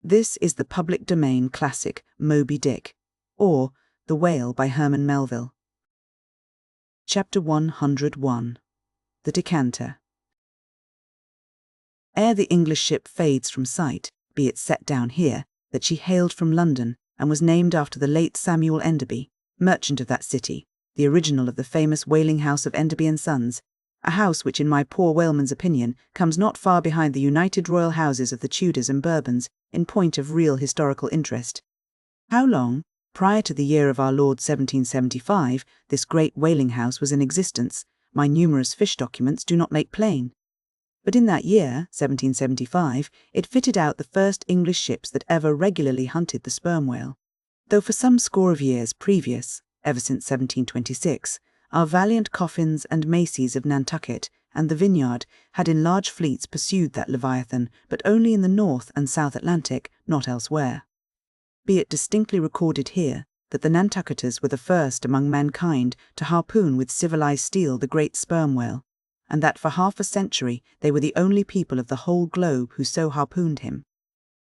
This is the public domain classic Moby Dick, or The Whale by Herman Melville. Chapter 101. The Decanter. Ere the English ship fades from sight, be it set down here, that she hailed from London, and was named after the late Samuel Enderby, merchant of that city, the original of the famous whaling house of Enderby and Sons, a house which in my poor whaleman's opinion comes not far behind the united royal houses of the Tudors and Bourbons in point of real historical interest. How long, prior to the year of our Lord 1775, this great whaling house was in existence, my numerous fish documents do not make plain. But in that year, 1775, it fitted out the first English ships that ever regularly hunted the sperm whale, though for some score of years previous, ever since 1726, our valiant Coffins and Maceys of Nantucket and the Vineyard had in large fleets pursued that leviathan, but only in the North and South Atlantic, not elsewhere. Be it distinctly recorded here that the Nantucketers were the first among mankind to harpoon with civilized steel the great sperm whale, and that for half a century they were the only people of the whole globe who so harpooned him.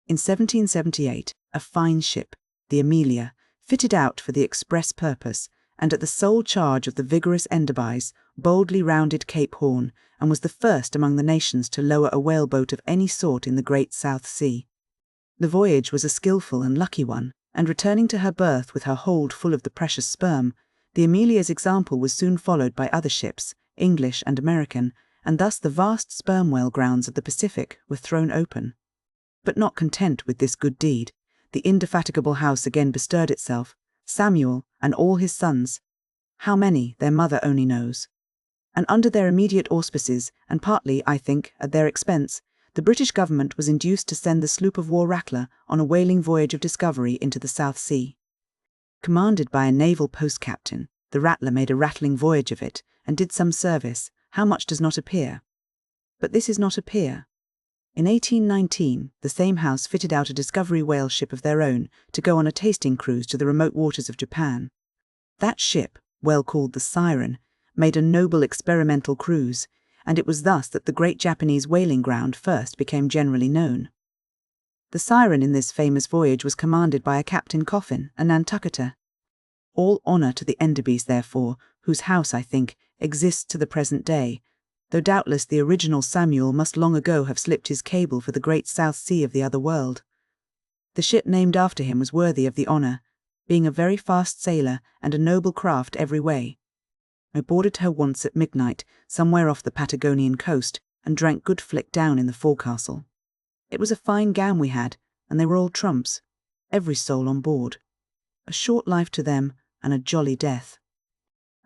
In 1778, a fine ship, the Amelia, fitted out for the express purpose, and at the sole charge of the vigorous Enderbys, boldly rounded Cape Horn, and was the first among the nations to lower a whaleboat of any sort in the great South Sea. The voyage was a skilful and lucky one, and returning to her berth with her hold full of the precious sperm, the Amelia's example was soon followed by other ships, English and American, and thus the vast sperm whale grounds of the Pacific were thrown open. But not content with this good deed, the indefatigable house again bestirred itself, Samuel and all his sons, how many their mother only knows. And under their immediate auspices, and partly, I think, at their expense, the British government was induced to send the sloop of war Rattler on a whaling voyage of discovery into the South Sea. Commanded by a naval post-captain, the Rattler made a rattling voyage of it, and did some service, how much does not appear. But this is not appear. In 1819, the same house fitted out a discovery whale ship of their own to go on a tasting cruise to the remote waters of Japan. That ship, well called the Siren, made a noble experimental cruise, and it was thus that the great Japanese whaling ground first became generally known. The Siren in this famous voyage was commanded by a Captain Coffin, a Nantucketer. All honour to the Enderbys, therefore, whose house, I think, exists to the present day, though doubtless the original Samuel must long ago have slipped his cable for the great South Sea of the other world. The ship named after him was worthy of the honour, being a very fast sailer and a noble craft every way. I boarded her once at midnight, somewhere off the Patagonian coast, and drank good flick down in the forecastle. It was a fine gam we had, and they were all trumps, every soul on board. A short life to them, and a jolly death.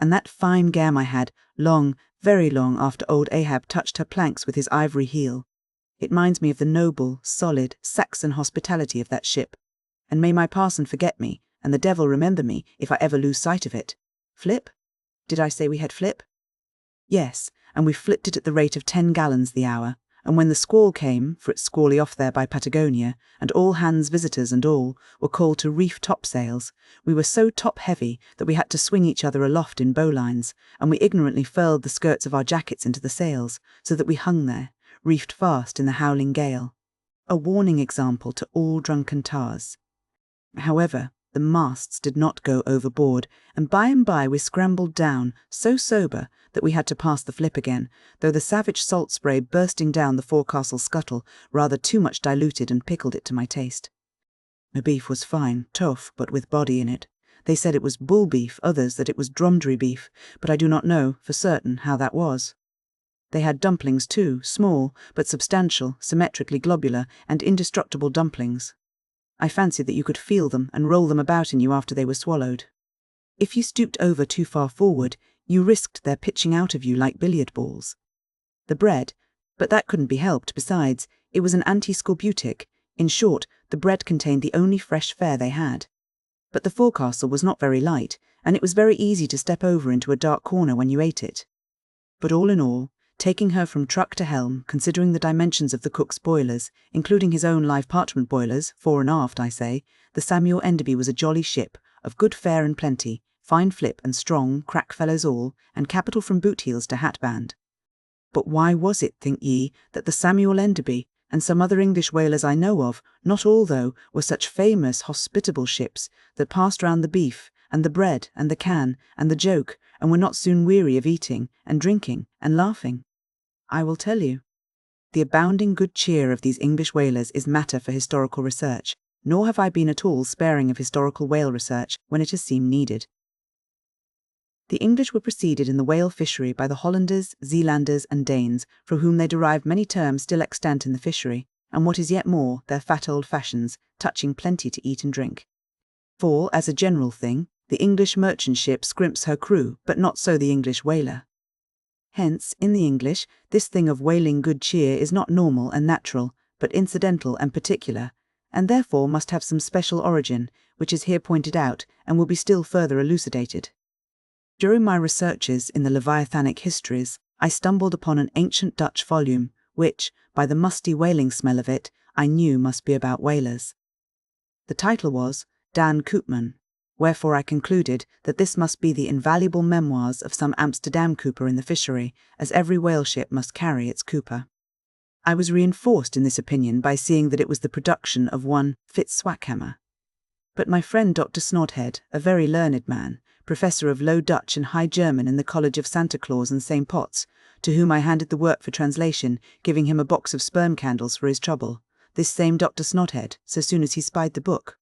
And that fine gam I had, long, very long after old Ahab touched her planks with his ivory heel. It minds me of the noble, solid, Saxon hospitality of that ship, and may my parson forget me, and the devil remember me, if I ever lose sight of it. Flip? Did I say we had flip? Yes, and we flipped it at the rate of 10 gallons the hour, and when the squall came, for it's squally off there by Patagonia, and all hands visitors and all were called to reef topsails, we were so top-heavy that we had to swing each other aloft in bowlines, and we ignorantly furled the skirts of our jackets into the sails, so that we hung there, reefed fast in the howling gale. A warning example to all drunken tars. However, the masts did not go overboard, and by we scrambled down, so sober that we had to pass the flip again, though the savage salt spray bursting down the forecastle scuttle rather too much diluted and pickled it to my taste. The beef was fine, tough, but with body in it. They said it was bull beef, others that it was dromedary beef, but I do not know, for certain, how that was. They had dumplings too, small, but substantial, symmetrically globular, and indestructible dumplings. I fancied that you could feel them and roll them about in you after they were swallowed. If you stooped over too far forward, you risked their pitching out of you like billiard balls. The bread, but that couldn't be helped, besides, it was an anti-scorbutic. In short, the bread contained the only fresh fare they had. But the forecastle was not very light, and it was very easy to step over into a dark corner when you ate it. But all in all, taking her from truck to helm, considering the dimensions of the cook's boilers, including his own live parchment boilers, fore and aft, I say, the Samuel Enderby was a jolly ship, of good fare and plenty, fine flip and strong, crack fellows all, and capital from boot heels to hat band. But why was it, think ye, that the Samuel Enderby, and some other English whalers I know of, not all though, were such famous, hospitable ships that passed round the beef, and the bread, and the can, and the joke, and were not soon weary of eating, and drinking, and laughing. I will tell you. The abounding good cheer of these English whalers is matter for historical research, nor have I been at all sparing of historical whale research when it has seemed needed. The English were preceded in the whale fishery by the Hollanders, Zealanders, and Danes, from whom they derived many terms still extant in the fishery, and what is yet more, their fat old fashions, touching plenty to eat and drink. For, as a general thing, the English merchant ship scrimps her crew, but not so the English whaler. Hence, in the English, this thing of whaling good cheer is not normal and natural, but incidental and particular, and therefore must have some special origin, which is here pointed out, and will be still further elucidated. During my researches in the Leviathanic histories, I stumbled upon an ancient Dutch volume, which, by the musty whaling smell of it, I knew must be about whalers. The title was Dan Koopman, wherefore I concluded that this must be the invaluable memoirs of some Amsterdam cooper in the fishery, as every whale ship must carry its cooper. I was reinforced in this opinion by seeing that it was the production of one Fitz-Swackhammer. But my friend Dr. Snodhead, a very learned man, professor of Low Dutch and High German in the College of Santa Claus and St. Potts, to whom I handed the work for translation, giving him a box of sperm candles for his trouble, this same Dr. Snodhead, so soon as he spied the book,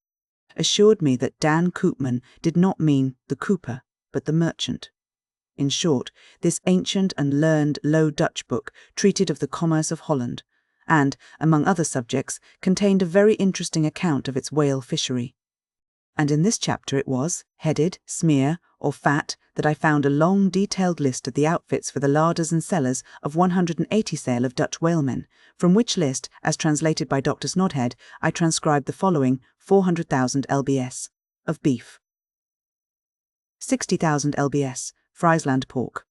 assured me that Dan Koopman did not mean the cooper, but the merchant. In short, this ancient and learned Low Dutch book treated of the commerce of Holland, and, among other subjects, contained a very interesting account of its whale fishery. And in this chapter it was, headed, Smear, or Fat, that I found a long detailed list of the outfits for the larders and cellars of 180 sail of Dutch whalemen, from which list, as translated by Dr. Snodhead, I transcribed the following 400,000 lbs of beef, 60,000 lbs Friesland pork,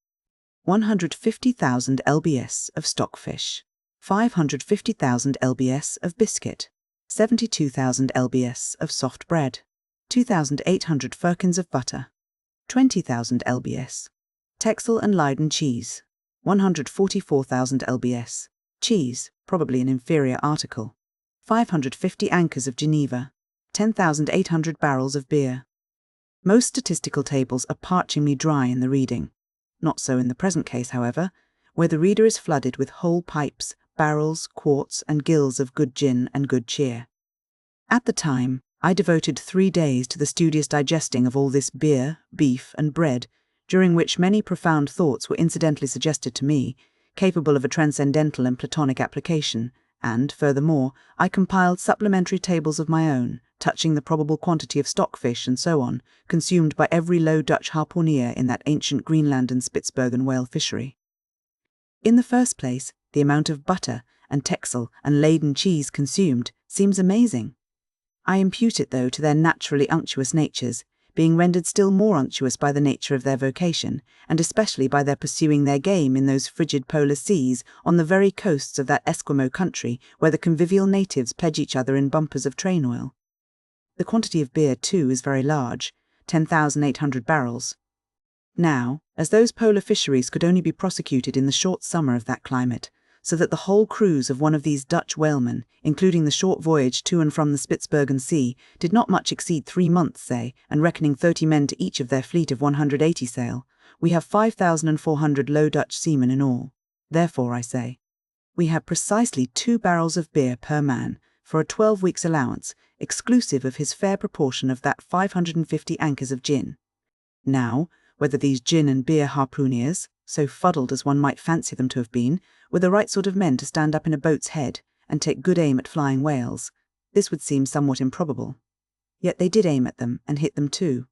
150,000 lbs of stockfish, 550,000 lbs of biscuit, 72,000 lbs of soft bread, 2,800 firkins of butter, 20,000 lbs, Texel and Leyden cheese, 144,000 lbs, cheese, probably an inferior article, 550 anchors of Geneva, 10,800 barrels of beer. Most statistical tables are parchingly dry in the reading. Not so in the present case, however, where the reader is flooded with whole pipes, barrels, quarts, and gills of good gin and good cheer. At the time, I devoted 3 days to the studious digesting of all this beer, beef, and bread, during which many profound thoughts were incidentally suggested to me, capable of a transcendental and Platonic application, and, furthermore, I compiled supplementary tables of my own, touching the probable quantity of stockfish and so on, consumed by every Low Dutch harpooner in that ancient Greenland and Spitzbergen whale fishery. In the first place, the amount of butter and Texel and Leyden cheese consumed seems amazing. I impute it, though, to their naturally unctuous natures, being rendered still more unctuous by the nature of their vocation, and especially by their pursuing their game in those frigid polar seas on the very coasts of that Esquimaux country where the convivial natives pledge each other in bumpers of train oil. The quantity of beer, too, is very large, 10,800 barrels. Now, as those polar fisheries could only be prosecuted in the short summer of that climate, so that the whole cruise of one of these Dutch whalemen, including the short voyage to and from the Spitzbergen Sea, did not much exceed 3 months, say, and reckoning 30 men to each of their fleet of 180 sail, we have 5,400 Low Dutch seamen in all. Therefore, I say, we have precisely 2 barrels of beer per man, for a 12 weeks' allowance, exclusive of his fair proportion of that 550 anchors of gin. Now, whether these gin and beer harpooneers, so fuddled as one might fancy them to have been, were the right sort of men to stand up in a boat's head and take good aim at flying whales, this would seem somewhat improbable. Yet they did aim at them, and hit them too.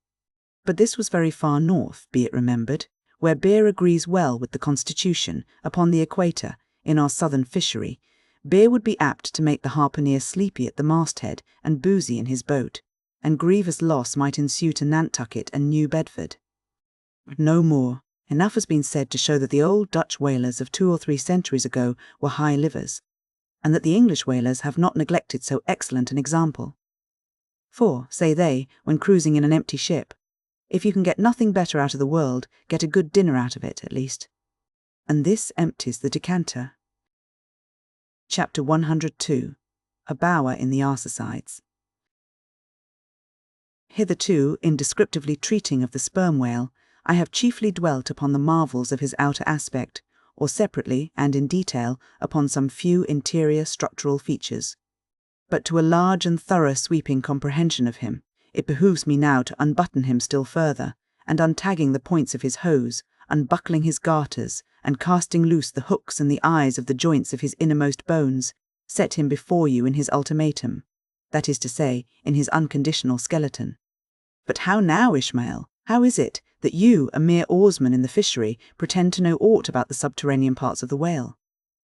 But this was very far north, be it remembered, where beer agrees well with the constitution, upon the equator, in our southern fishery. Beer would be apt to make the harpooner sleepy at the masthead and boozy in his boat, and grievous loss might ensue to Nantucket and New Bedford. No more. Enough has been said to show that the old Dutch whalers of 2 or 3 centuries ago were high livers, and that the English whalers have not neglected so excellent an example. For, say they, when cruising in an empty ship, if you can get nothing better out of the world, get a good dinner out of it, at least. And this empties the decanter. Chapter 102. A Bower in the Arsacides. Hitherto, in descriptively treating of the sperm whale, I have chiefly dwelt upon the marvels of his outer aspect, or separately and in detail upon some few interior structural features. But to a large and thorough sweeping comprehension of him, it behooves me now to unbutton him still further, and untagging the points of his hose, unbuckling his garters, and casting loose the hooks and the eyes of the joints of his innermost bones, set him before you in his ultimatum, that is to say, in his unconditional skeleton. But how now, Ishmael? How is it that you, a mere oarsman in the fishery, pretend to know aught about the subterranean parts of the whale?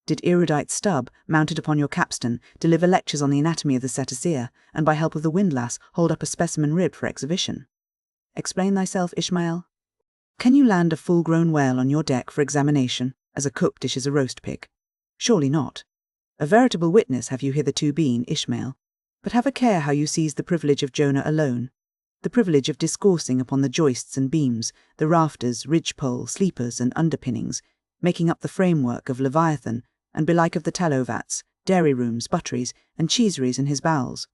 Did erudite Stubb, mounted upon your capstan, deliver lectures on the anatomy of the cetacea, and by help of the windlass hold up a specimen rib for exhibition? Explain thyself, Ishmael. Can you land a full-grown whale on your deck for examination, as a cook dishes a roast pig? Surely not. A veritable witness have you hitherto been, Ishmael. But have a care how you seize the privilege of Jonah alone, the privilege of discoursing upon the joists and beams, the rafters, ridgepole, sleepers, and underpinnings, making up the framework of Leviathan, and belike of the tallow vats, dairy rooms, butteries, and cheeseries in his bowels.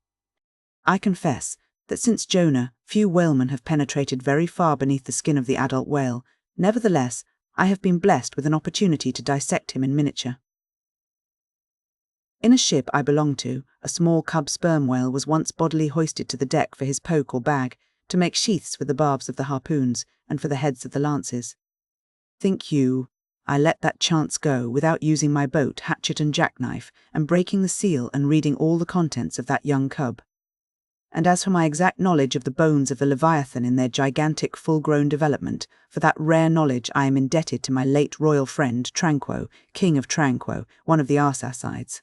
I confess that since Jonah, few whalemen have penetrated very far beneath the skin of the adult whale. Nevertheless, I have been blessed with an opportunity to dissect him in miniature. In a ship I belonged to, a small cub sperm whale was once bodily hoisted to the deck for his poke or bag, to make sheaths for the barbs of the harpoons, and for the heads of the lances. Think you, I let that chance go without using my boat, hatchet and jackknife, and breaking the seal and reading all the contents of that young cub? And as for my exact knowledge of the bones of the Leviathan in their gigantic full-grown development, for that rare knowledge I am indebted to my late royal friend Tranquo, King of Tranquo, one of the Arsacides.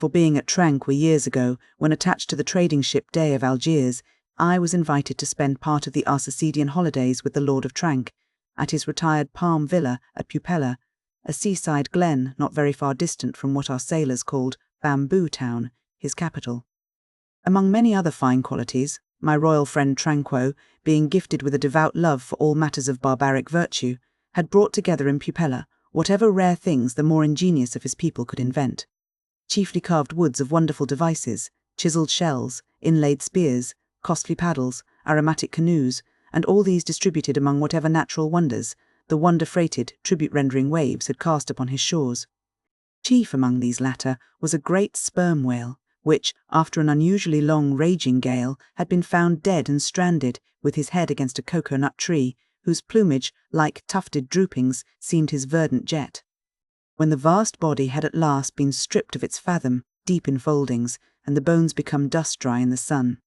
For being at Tranquo years ago, when attached to the trading ship Day of Algiers, I was invited to spend part of the Arsacidean holidays with the Lord of Tranque, at his retired palm villa at Pupella, a seaside glen not very far distant from what our sailors called Bamboo Town, his capital. Among many other fine qualities, my royal friend Tranquo, being gifted with a devout love for all matters of barbaric virtue, had brought together in Pupella whatever rare things the more ingenious of his people could invent. Chiefly carved woods of wonderful devices, chiselled shells, inlaid spears, costly paddles, aromatic canoes, and all these distributed among whatever natural wonders the wonder-freighted, tribute-rendering waves had cast upon his shores. Chief among these latter was a great sperm whale, which, after an unusually long raging gale, had been found dead and stranded, with his head against a cocoa-nut tree, whose plumage, like tufted droopings, seemed his verdant jet. When the vast body had at last been stripped of its fathom, deep enfoldings, and the bones become dust-dry in the sun,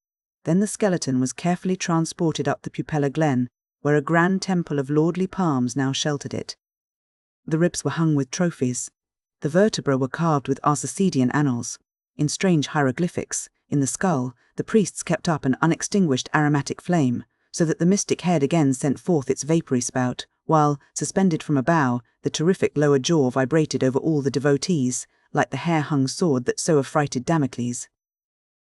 then the skeleton was carefully transported up the Pupella Glen, where a grand temple of lordly palms now sheltered it. The ribs were hung with trophies. The vertebrae were carved with Arsacidean annals. In strange hieroglyphics, in the skull, the priests kept up an unextinguished aromatic flame, so that the mystic head again sent forth its vapoury spout, while, suspended from a bough, the terrific lower jaw vibrated over all the devotees, like the hair-hung sword that so affrighted Damocles.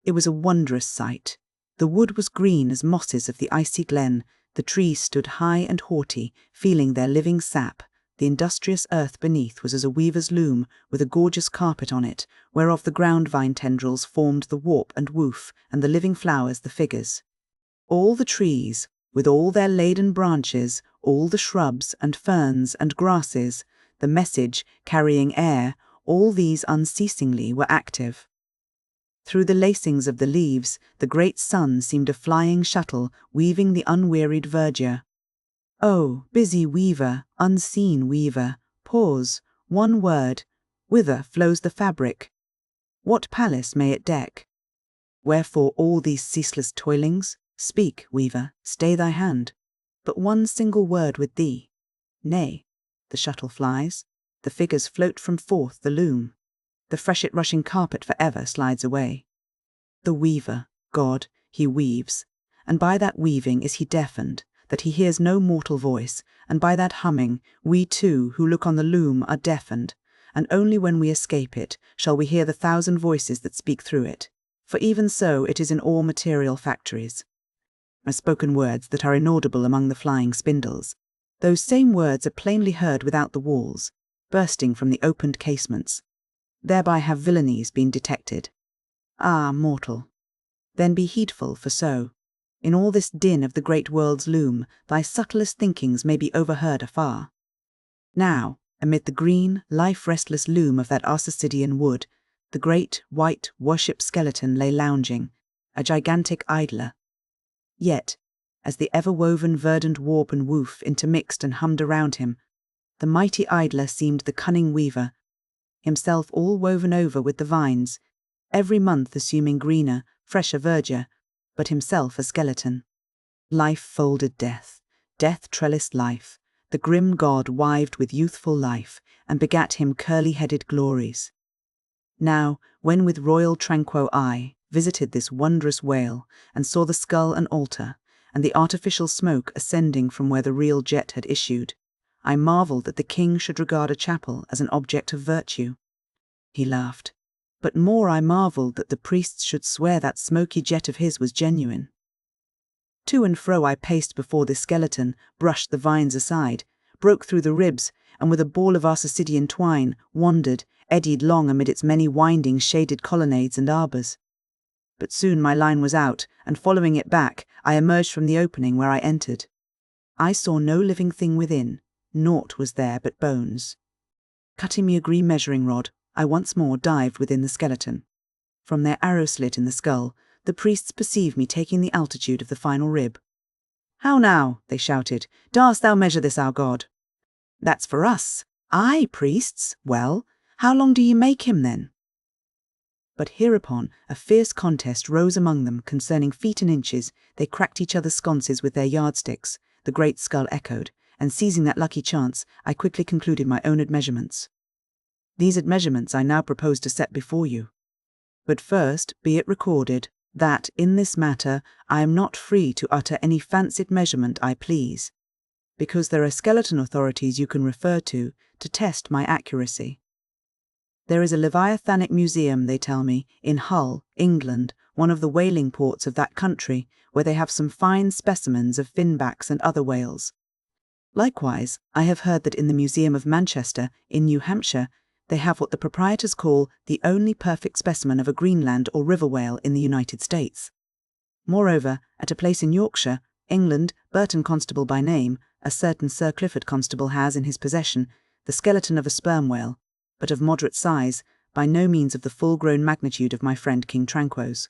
It was a wondrous sight. The wood was green as mosses of the icy glen, the trees stood high and haughty, feeling their living sap. The industrious earth beneath was as a weaver's loom, with a gorgeous carpet on it, whereof the ground-vine tendrils formed the warp and woof, and the living flowers the figures. All the trees, with all their laden branches, all the shrubs and ferns and grasses, the message carrying air, all these unceasingly were active. Through the lacings of the leaves, the great sun seemed a flying shuttle, weaving the unwearied verdure. Oh, busy weaver, unseen weaver, pause, one word, whither flows the fabric? What palace may it deck? Wherefore all these ceaseless toilings? Speak, weaver, stay thy hand. But one single word with thee. Nay, the shuttle flies, the figures float from forth the loom. The freshet-rushing carpet for ever slides away. The weaver, God, he weaves, and by that weaving is he deafened, that he hears no mortal voice, and by that humming we too who look on the loom are deafened, and only when we escape it shall we hear the thousand voices that speak through it, for even so it is in all material factories. As spoken words that are inaudible among the flying spindles, those same words are plainly heard without the walls, bursting from the opened casements. thereby have villainies been detected. Ah, mortal! Then be heedful, for so, in all this din of the great world's loom, thy subtlest thinkings may be overheard afar. Now, amid the green, life-restless loom of that Arsacidian wood, the great, white, worship skeleton lay lounging, a gigantic idler. Yet, as the ever-woven verdant warp and woof intermixed and hummed around him, the mighty idler seemed the cunning weaver, himself all woven over with the vines, every month assuming greener, fresher verdure, but himself a skeleton. Life folded death, death trellised life, the grim god wived with youthful life, and begat him curly-headed glories. Now, when with royal tranquil eye visited this wondrous whale, and saw the skull an altar, and the artificial smoke ascending from where the real jet had issued, I marvelled that the king should regard a chapel as an object of virtue. He laughed. But more I marvelled that the priests should swear that smoky jet of his was genuine. To and fro I paced before this skeleton, brushed the vines aside, broke through the ribs, and with a ball of Arsacidian twine, wandered, eddied long amid its many winding shaded colonnades and arbours. But soon my line was out, and following it back, I emerged from the opening where I entered. I saw no living thing within, naught was there but bones. Cutting me a green measuring rod, I once more dived within the skeleton. From their arrow slit in the skull, the priests perceived me taking the altitude of the final rib. "How now?" they shouted. "Darst thou measure this, our god?" "That's for us." "Aye, priests. Well, how long do ye make him, then?" But hereupon a fierce contest rose among them concerning feet and inches. They cracked each other's sconces with their yardsticks. The great skull echoed, and seizing that lucky chance, I quickly concluded my own admeasurements. These admeasurements I now propose to set before you. But first be it recorded that, in this matter, I am not free to utter any fancied measurement I please, because there are skeleton authorities you can refer to test my accuracy. There is a Leviathanic museum, they tell me, in Hull, England, one of the whaling ports of that country, where they have some fine specimens of finbacks and other whales. Likewise, I have heard that in the Museum of Manchester, in New Hampshire, they have what the proprietors call the only perfect specimen of a Greenland or river whale in the United States. Moreover, at a place in Yorkshire, England, Burton Constable by name, a certain Sir Clifford Constable has in his possession the skeleton of a sperm whale, but of moderate size, by no means of the full-grown magnitude of my friend King Tranquo's.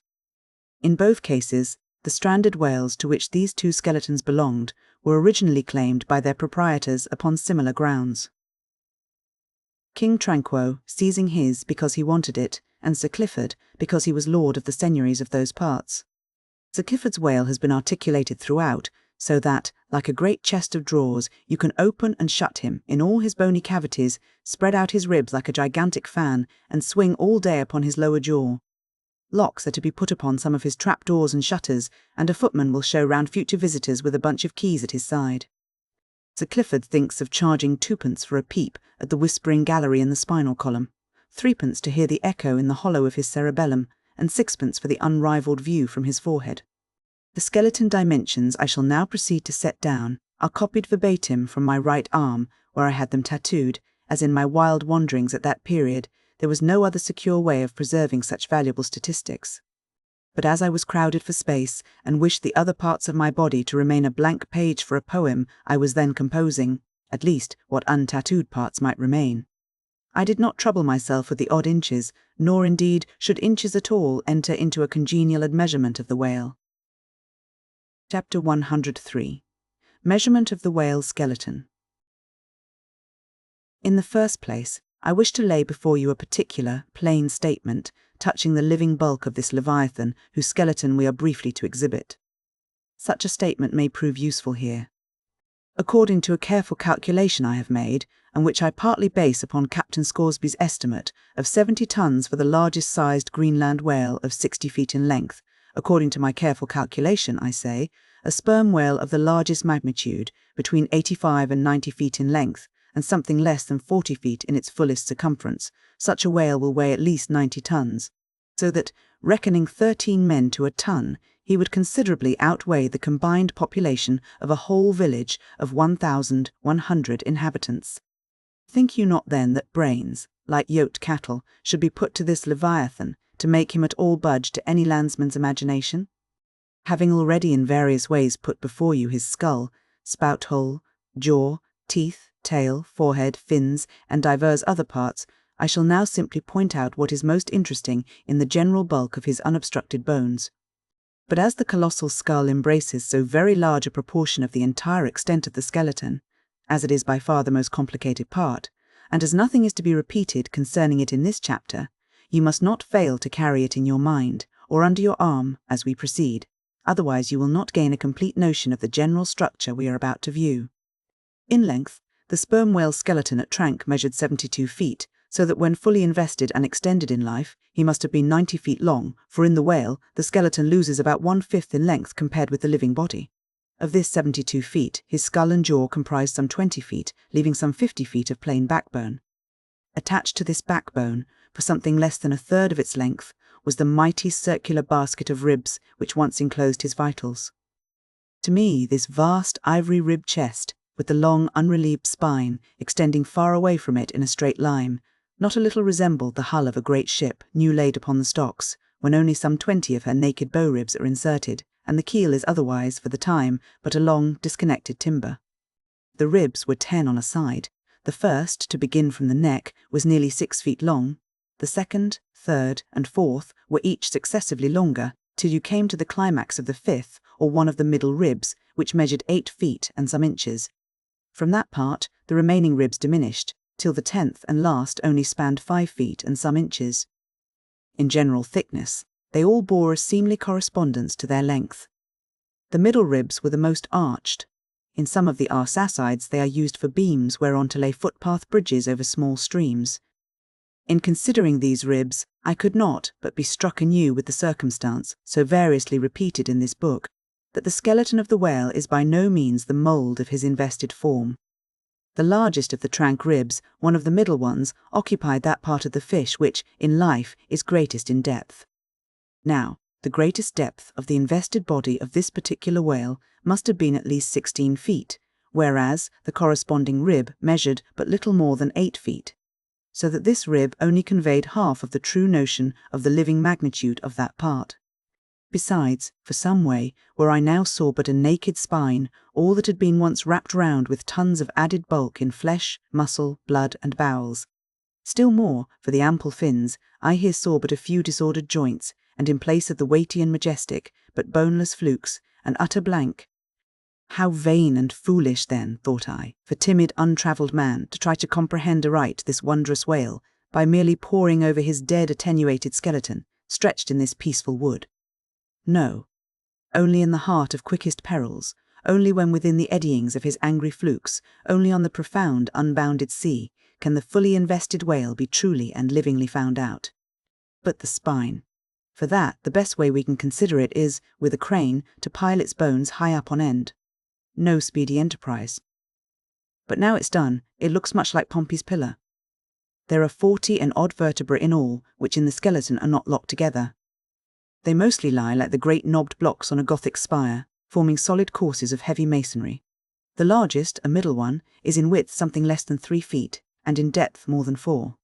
In both cases, the stranded whales to which these two skeletons belonged were originally claimed by their proprietors upon similar grounds. King Tranquo seizing his because he wanted it, and Sir Clifford because he was lord of the seigneuries of those parts. Sir Clifford's whale has been articulated throughout, so that, like a great chest of drawers, you can open and shut him in all his bony cavities, spread out his ribs like a gigantic fan, and swing all day upon his lower jaw. Locks are to be put upon some of his trapdoors and shutters, and a footman will show round future visitors with a bunch of keys at his side. Sir Clifford thinks of charging 2d for a peep at the whispering gallery in the spinal column, 3d to hear the echo in the hollow of his cerebellum, and 6d for the unrivalled view from his forehead. The skeleton dimensions I shall now proceed to set down are copied verbatim from my right arm, where I had them tattooed, as in my wild wanderings at that period there was no other secure way of preserving such valuable statistics. But as I was crowded for space, and wished the other parts of my body to remain a blank page for a poem I was then composing, at least what untattooed parts might remain, I did not trouble myself with the odd inches, nor indeed should inches at all enter into a congenial admeasurement of the whale. Chapter 103. Measurement of the whale's skeleton. In the first place, I wish to lay before you a particular, plain statement touching the living bulk of this Leviathan whose skeleton we are briefly to exhibit. Such a statement may prove useful here. According to a careful calculation I have made, and which I partly base upon Captain Scoresby's estimate of 70 tons for the largest sized Greenland whale of 60 feet in length, according to my careful calculation, I say, a sperm whale of the largest magnitude, between 85 and 90 feet in length, and something less than 40 feet in its fullest circumference, such a whale will weigh at least 90 tons, so that, reckoning 13 men to a ton, he would considerably outweigh the combined population of a whole village of 1,100 inhabitants. Think you not then that brains, like yoked cattle, should be put to this Leviathan, to make him at all budge to any landsman's imagination? Having already in various ways put before you his skull, spout-hole, jaw, teeth, tail, forehead, fins, and divers other parts, I shall now simply point out what is most interesting in the general bulk of his unobstructed bones. But as the colossal skull embraces so very large a proportion of the entire extent of the skeleton, as it is by far the most complicated part, and as nothing is to be repeated concerning it in this chapter, you must not fail to carry it in your mind, or under your arm, as we proceed. Otherwise you will not gain a complete notion of the general structure we are about to view. In length, the sperm whale's skeleton at Trank measured 72 feet, so that when fully invested and extended in life, he must have been 90 feet long, for in the whale, the skeleton loses about 1/5 in length compared with the living body. Of this 72 feet, his skull and jaw comprised some 20 feet, leaving some 50 feet of plain backbone. Attached to this backbone, for something less than a third of its length, was the mighty circular basket of ribs which once enclosed his vitals. To me, this vast ivory-ribbed chest, with the long unrelieved spine extending far away from it in a straight line, not a little resembled the hull of a great ship new laid upon the stocks, when only some 20 of her naked bow ribs are inserted, and the keel is otherwise, for the time, but a long, disconnected timber. The ribs were 10 on a side. The first, to begin from the neck, was nearly 6 feet long. The second, third, and fourth were each successively longer, till you came to the climax of the fifth, or one of the middle ribs, which measured 8 feet and some inches. From that part, the remaining ribs diminished, till the 10th and last only spanned 5 feet and some inches. In general thickness, they all bore a seemly correspondence to their length. The middle ribs were the most arched. In some of the arsacides they are used for beams whereon to lay footpath bridges over small streams. In considering these ribs, I could not but be struck anew with the circumstance, so variously repeated in this book, that the skeleton of the whale is by no means the mould of his invested form. The largest of the Trank ribs, one of the middle ones, occupied that part of the fish which, in life, is greatest in depth. Now, the greatest depth of the invested body of this particular whale must have been at least 16 feet, whereas the corresponding rib measured but little more than 8 feet, so that this rib only conveyed half of the true notion of the living magnitude of that part. Besides, for some way, where I now saw but a naked spine, all that had been once wrapped round with tons of added bulk in flesh, muscle, blood, and bowels. Still more, for the ample fins, I here saw but a few disordered joints, and in place of the weighty and majestic, but boneless flukes, an utter blank. How vain and foolish, then, thought I, for timid, untravelled man to try to comprehend aright this wondrous whale, by merely poring over his dead, attenuated skeleton, stretched in this peaceful wood. No, only in the heart of quickest perils, only when within the eddyings of his angry flukes, only on the profound, unbounded sea, can the fully invested whale be truly and livingly found out. But the spine. For that, the best way we can consider it is, with a crane, to pile its bones high up on end. No speedy enterprise. But now it's done, it looks much like Pompey's pillar. There are 40 and odd vertebrae in all, which in the skeleton are not locked together. They mostly lie like the great knobbed blocks on a Gothic spire, forming solid courses of heavy masonry. The largest, a middle one, is in width something less than 3 feet, and in depth more than 4.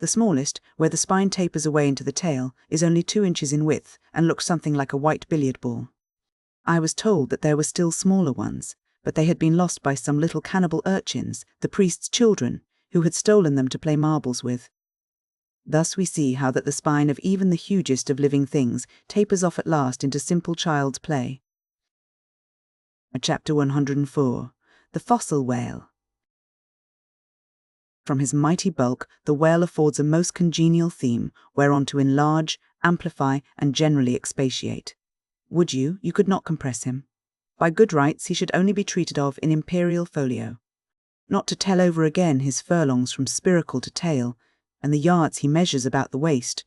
The smallest, where the spine tapers away into the tail, is only 2 inches in width, and looks something like a white billiard ball. I was told that there were still smaller ones, but they had been lost by some little cannibal urchins, the priest's children, who had stolen them to play marbles with. Thus we see how that the spine of even the hugest of living things tapers off at last into simple child's play. Chapter 104. The Fossil Whale. From his mighty bulk, the whale affords a most congenial theme whereon to enlarge, amplify, and generally expatiate. Would you could not compress him. By good rights he should only be treated of in imperial folio. Not to tell over again his furlongs from spiracle to tail, and the yards he measures about the waist.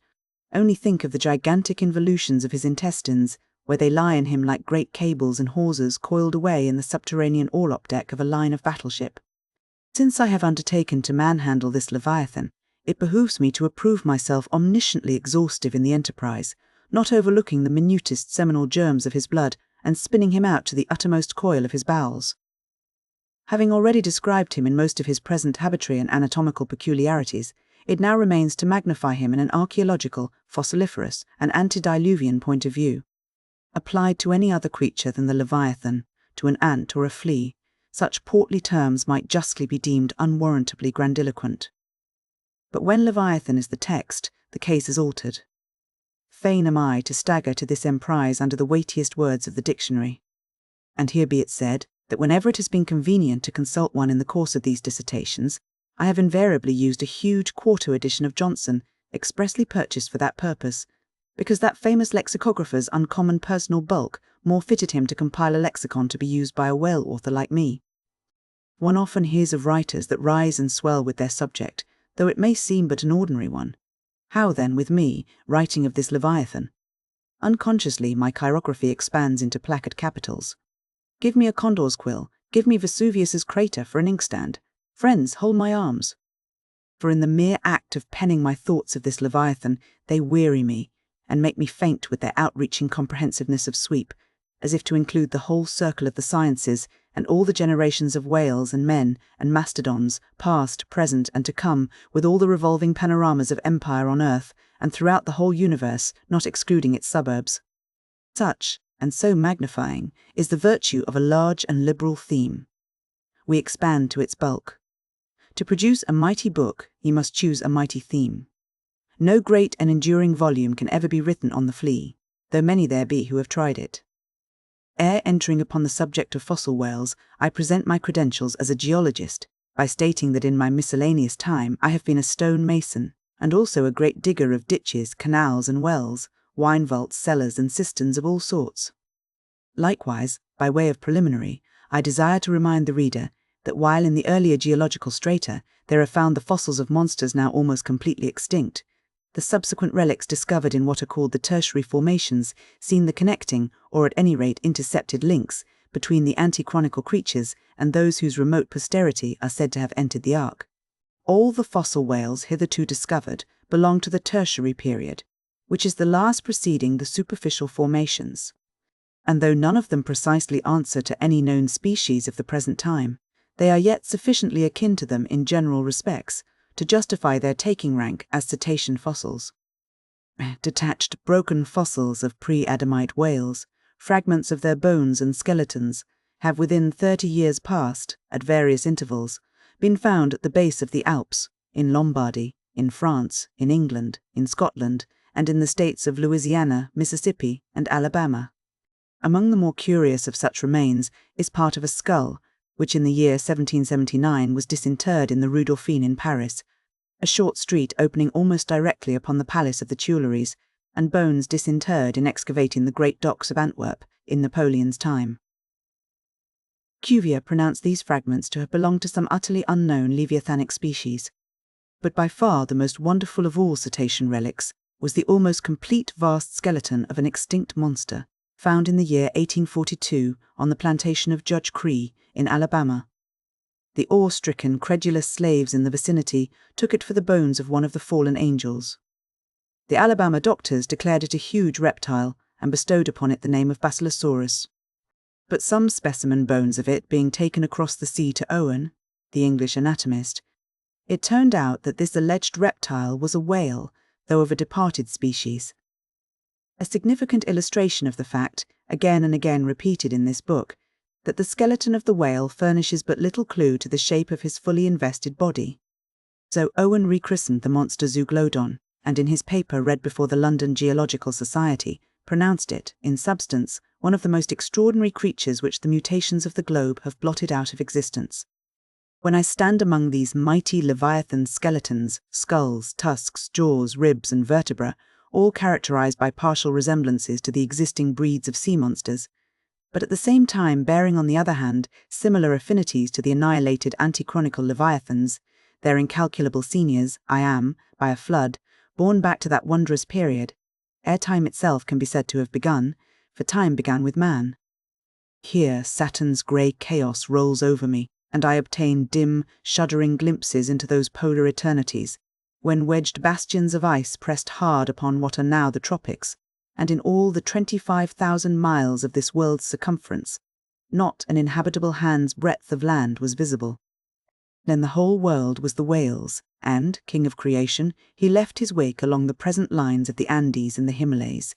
Only think of the gigantic involutions of his intestines, where they lie in him like great cables and hawsers coiled away in the subterranean orlop deck of a line of battleship. Since I have undertaken to manhandle this Leviathan, it behooves me to approve myself omnisciently exhaustive in the enterprise, not overlooking the minutest seminal germs of his blood, and spinning him out to the uttermost coil of his bowels. Having already described him in most of his present habitary and anatomical peculiarities, it now remains to magnify him in an archaeological, fossiliferous, and antediluvian point of view. Applied to any other creature than the Leviathan, to an ant or a flea, such portly terms might justly be deemed unwarrantably grandiloquent. But when Leviathan is the text, the case is altered. Fain am I to stagger to this emprise under the weightiest words of the dictionary. And here be it said, that whenever it has been convenient to consult one in the course of these dissertations, I have invariably used a huge quarto edition of Johnson, expressly purchased for that purpose, because that famous lexicographer's uncommon personal bulk more fitted him to compile a lexicon to be used by a whale author like me. One often hears of writers that rise and swell with their subject, though it may seem but an ordinary one. How then with me, writing of this Leviathan? Unconsciously my chirography expands into placard capitals. Give me a condor's quill, give me Vesuvius's crater for an inkstand. Friends, hold my arms. For in the mere act of penning my thoughts of this Leviathan, they weary me, and make me faint with their outreaching comprehensiveness of sweep, as if to include the whole circle of the sciences, and all the generations of whales and men and mastodons, past, present, and to come, with all the revolving panoramas of empire on earth, and throughout the whole universe, not excluding its suburbs. Such, and so magnifying, is the virtue of a large and liberal theme. We expand to its bulk. To produce a mighty book, you must choose a mighty theme. No great and enduring volume can ever be written on the flea, though many there be who have tried it. Ere entering upon the subject of fossil whales, I present my credentials as a geologist, by stating that in my miscellaneous time I have been a stone mason, and also a great digger of ditches, canals, and wells, wine vaults, cellars, and cisterns of all sorts. Likewise, by way of preliminary, I desire to remind the reader that while in the earlier geological strata there are found the fossils of monsters now almost completely extinct, the subsequent relics discovered in what are called the tertiary formations seen the connecting, or at any rate intercepted links, between the antichronical creatures and those whose remote posterity are said to have entered the ark. All the fossil whales hitherto discovered belong to the tertiary period, which is the last preceding the superficial formations. And though none of them precisely answer to any known species of the present time, they are yet sufficiently akin to them in general respects to justify their taking rank as cetacean fossils. Detached, broken fossils of pre-Adamite whales, fragments of their bones and skeletons, have within 30 years past, at various intervals, been found at the base of the Alps, in Lombardy, in France, in England, in Scotland, and in the states of Louisiana, Mississippi, and Alabama. Among the more curious of such remains is part of a skull, which in the year 1779 was disinterred in the Rue Dauphine in Paris, a short street opening almost directly upon the Palace of the Tuileries, and bones disinterred in excavating the great docks of Antwerp in Napoleon's time. Cuvier pronounced these fragments to have belonged to some utterly unknown leviathanic species. But by far the most wonderful of all cetacean relics was the almost complete vast skeleton of an extinct monster, found in the year 1842 on the plantation of Judge Cree in Alabama. The awe-stricken, credulous slaves in the vicinity took it for the bones of one of the fallen angels. The Alabama doctors declared it a huge reptile and bestowed upon it the name of Basilosaurus. But some specimen bones of it being taken across the sea to Owen, the English anatomist, it turned out that this alleged reptile was a whale, though of a departed species. A significant illustration of the fact, again and again repeated in this book, that the skeleton of the whale furnishes but little clue to the shape of his fully invested body. So Owen rechristened the monster Zeuglodon, and in his paper read before the London Geological Society, pronounced it, in substance, one of the most extraordinary creatures which the mutations of the globe have blotted out of existence. When I stand among these mighty Leviathan skeletons, skulls, tusks, jaws, ribs, and vertebra, all characterized by partial resemblances to the existing breeds of sea monsters, but at the same time bearing on the other hand similar affinities to the annihilated antichronical Leviathans, their incalculable seniors, I am, by a flood, borne back to that wondrous period, ere time itself can be said to have begun, for time began with man. Here Saturn's grey chaos rolls over me, and I obtain dim, shuddering glimpses into those polar eternities, when wedged bastions of ice pressed hard upon what are now the tropics, and in all the 25,000 miles of this world's circumference, not an inhabitable hand's breadth of land was visible. Then the whole world was the whale's, and, king of creation, he left his wake along the present lines of the Andes and the Himalayas.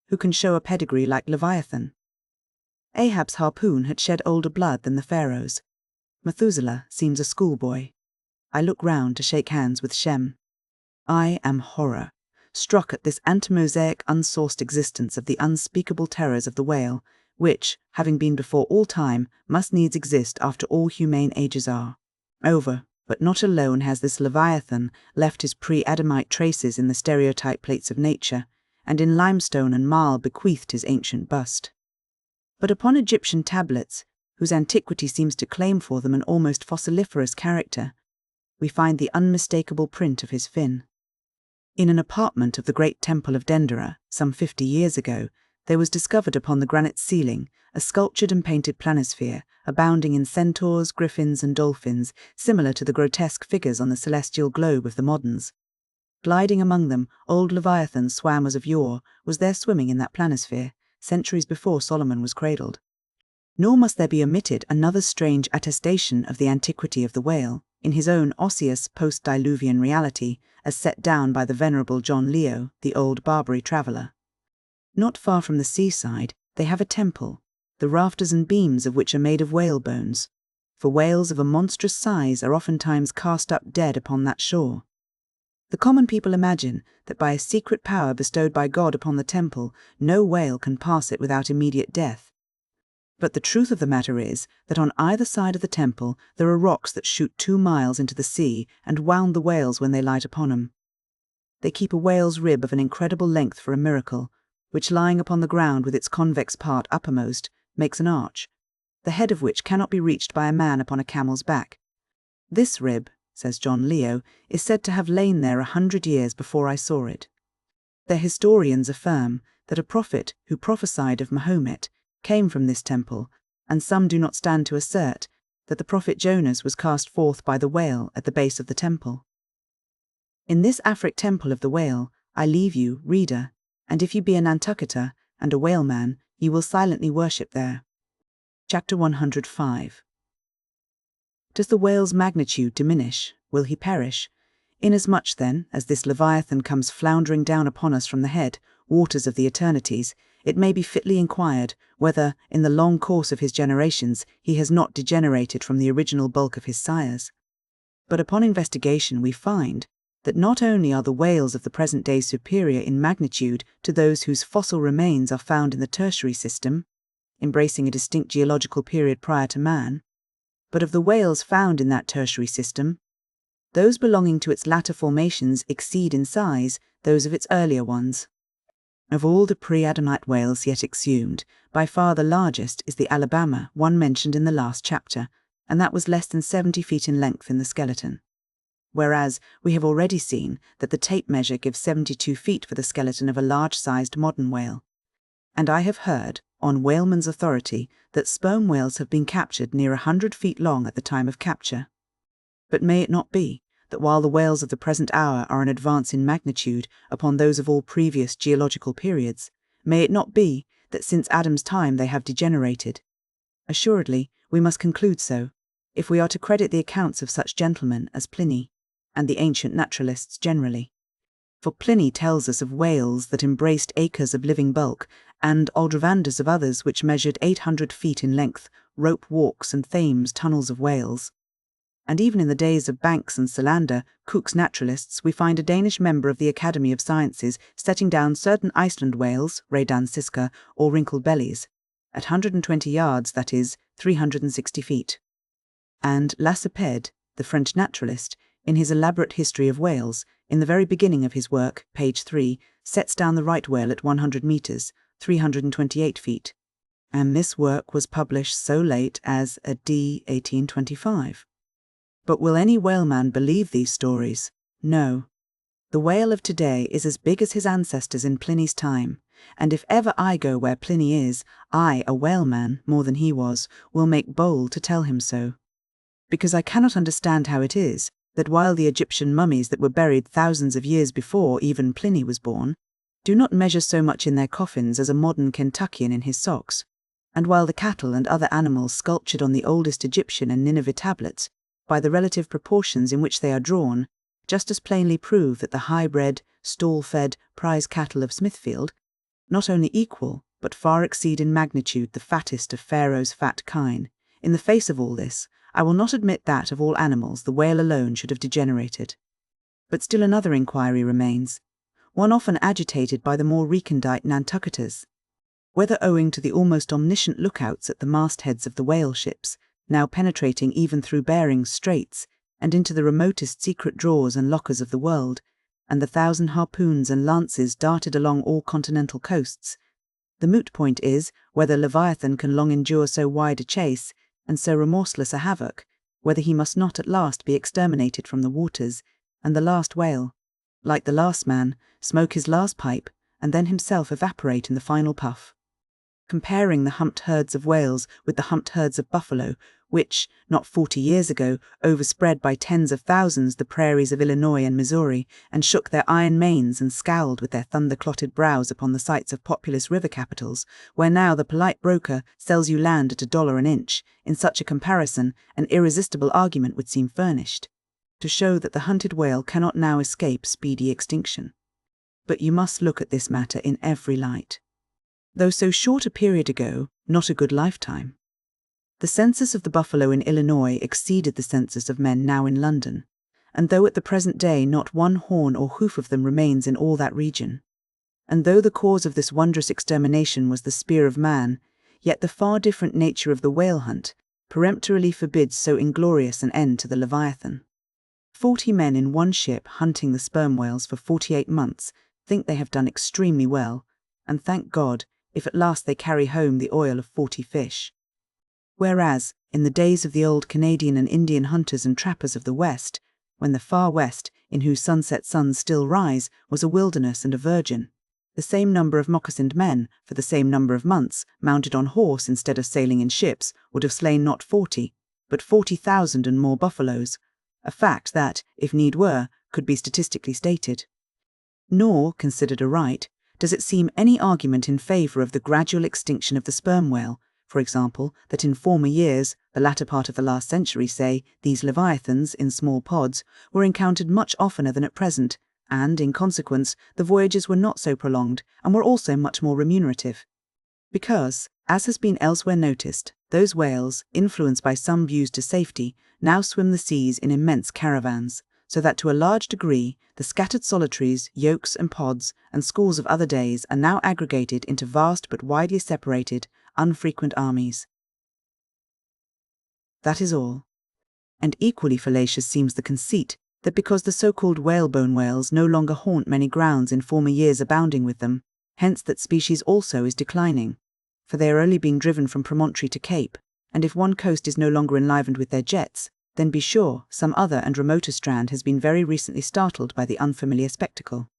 Who can show a pedigree like Leviathan? Ahab's harpoon had shed older blood than the pharaoh's. Methuselah seems a schoolboy. I look round to shake hands with Shem. I am horror, struck at this antimosaic unsourced existence of the unspeakable terrors of the whale, which, having been before all time, must needs exist after all humane ages are. Over, but not alone has this Leviathan left his pre-Adamite traces in the stereotype plates of nature, and in limestone and marl bequeathed his ancient bust. But upon Egyptian tablets, whose antiquity seems to claim for them an almost fossiliferous character, we find the unmistakable print of his fin. In an apartment of the great temple of Dendera, some 50 years ago, there was discovered upon the granite ceiling a sculptured and painted planisphere, abounding in centaurs, griffins, and dolphins, similar to the grotesque figures on the celestial globe of the moderns. Gliding among them, old Leviathan swam as of yore, was there swimming in that planisphere, centuries before Solomon was cradled. Nor must there be omitted another strange attestation of the antiquity of the whale, in his own osseous post-diluvian reality, as set down by the venerable John Leo, the old Barbary traveller. Not far from the seaside, they have a temple, the rafters and beams of which are made of whale bones, for whales of a monstrous size are oftentimes cast up dead upon that shore. The common people imagine that by a secret power bestowed by God upon the temple, no whale can pass it without immediate death. But the truth of the matter is that on either side of the temple there are rocks that shoot 2 miles into the sea and wound the whales when they light upon them. They keep a whale's rib of an incredible length for a miracle, which lying upon the ground with its convex part uppermost, makes an arch, the head of which cannot be reached by a man upon a camel's back. This rib, says John Leo, is said to have lain there 100 years before I saw it. Their historians affirm that a prophet who prophesied of Mahomet came from this temple, and some do not stand to assert that the prophet Jonas was cast forth by the whale at the base of the temple. In this Afric temple of the whale I leave you, reader, and if you be a Nantucketer and a whaleman, you will silently worship there. Chapter 105. Does the whale's magnitude diminish? Will he perish? Inasmuch, then, as this Leviathan comes floundering down upon us from the head, waters of the eternities, it may be fitly inquired whether, in the long course of his generations, he has not degenerated from the original bulk of his sires. But upon investigation we find that not only are the whales of the present day superior in magnitude to those whose fossil remains are found in the tertiary system, embracing a distinct geological period prior to man, but of the whales found in that tertiary system, those belonging to its latter formations exceed in size those of its earlier ones. Of all the pre-Adamite whales yet exhumed, by far the largest is the Alabama, one mentioned in the last chapter, and that was less than 70 feet in length in the skeleton. Whereas we have already seen that the tape measure gives 72 feet for the skeleton of a large-sized modern whale. And I have heard, on whaleman's authority, that sperm whales have been captured near 100 feet long at the time of capture. But may it not be that while the whales of the present hour are an advance in magnitude upon those of all previous geological periods, may it not be that since Adam's time they have degenerated? Assuredly, we must conclude so, if we are to credit the accounts of such gentlemen as Pliny, and the ancient naturalists generally. For Pliny tells us of whales that embraced acres of living bulk, and Aldrovandus of others which measured 800 feet in length, rope walks and Thames tunnels of whales. And even in the days of Banks and Solander, Cook's naturalists, we find a Danish member of the Academy of Sciences setting down certain Iceland whales, Redan siska, or wrinkled bellies, at 120 yards, that is, 360 feet. And Lacépède, the French naturalist, in his elaborate history of whales, in the very beginning of his work, page 3, sets down the right whale at 100 meters, 328 feet. And this work was published so late as a.d. 1825. But will any whaleman believe these stories? No. The whale of today is as big as his ancestors in Pliny's time, and if ever I go where Pliny is, I, a whaleman, more than he was, will make bold to tell him so. Because I cannot understand how it is that while the Egyptian mummies that were buried thousands of years before even Pliny was born, do not measure so much in their coffins as a modern Kentuckian in his socks, And while the cattle and other animals sculptured on the oldest Egyptian and Nineveh tablets, by the relative proportions in which they are drawn, just as plainly prove that the high-bred, stall-fed prize cattle of Smithfield not only equal, but far exceed in magnitude the fattest of Pharaoh's fat kine. In the face of all this, I will not admit that of all animals the whale alone should have degenerated. But still another inquiry remains, one often agitated by the more recondite Nantucketers, whether owing to the almost omniscient lookouts at the mastheads of the whale ships, now penetrating even through Bering's Straits and into the remotest secret drawers and lockers of the world, and the 1,000 harpoons and lances darted along all continental coasts, the moot point is whether Leviathan can long endure so wide a chase and so remorseless a havoc, whether he must not at last be exterminated from the waters, and the last whale, like the last man, smoke his last pipe, and then himself evaporate in the final puff. Comparing the humped herds of whales with the humped herds of buffalo, which, not 40 years ago, overspread by tens of thousands the prairies of Illinois and Missouri, and shook their iron manes and scowled with their thunder-clotted brows upon the sites of populous river capitals, where now the polite broker sells you land at $1 an inch, in such a comparison an irresistible argument would seem furnished, to show that the hunted whale cannot now escape speedy extinction. But you must look at this matter in every light. Though so short a period ago, not a good lifetime. The census of the buffalo in Illinois exceeded the census of men now in London, and though at the present day not one horn or hoof of them remains in all that region, and though the cause of this wondrous extermination was the spear of man, yet the far different nature of the whale hunt peremptorily forbids so inglorious an end to the Leviathan. 40 men in one ship hunting the sperm whales for 48 months think they have done extremely well, and thank God if at last they carry home the oil of 40 fish. Whereas, in the days of the old Canadian and Indian hunters and trappers of the West, when the far West, in whose sunset suns still rise, was a wilderness and a virgin, the same number of moccasined men, for the same number of months, mounted on horse instead of sailing in ships, would have slain not 40, but 40,000 and more buffaloes, a fact that, if need were, could be statistically stated. Nor, considered aright, does it seem any argument in favour of the gradual extinction of the sperm whale, for example, that in former years, the latter part of the last century, say, these leviathans, in small pods, were encountered much oftener than at present, and, in consequence, the voyages were not so prolonged, and were also much more remunerative. Because, as has been elsewhere noticed, those whales, influenced by some views to safety, now swim the seas in immense caravans, so that to a large degree, the scattered solitaries, yolks and pods, and schools of other days are now aggregated into vast but widely separated, unfrequent armies. That is all. And equally fallacious seems the conceit that because the so-called whalebone whales no longer haunt many grounds in former years abounding with them, hence that species also is declining, for they are only being driven from promontory to cape, and if one coast is no longer enlivened with their jets, then be sure some other and remoter strand has been very recently startled by the unfamiliar spectacle.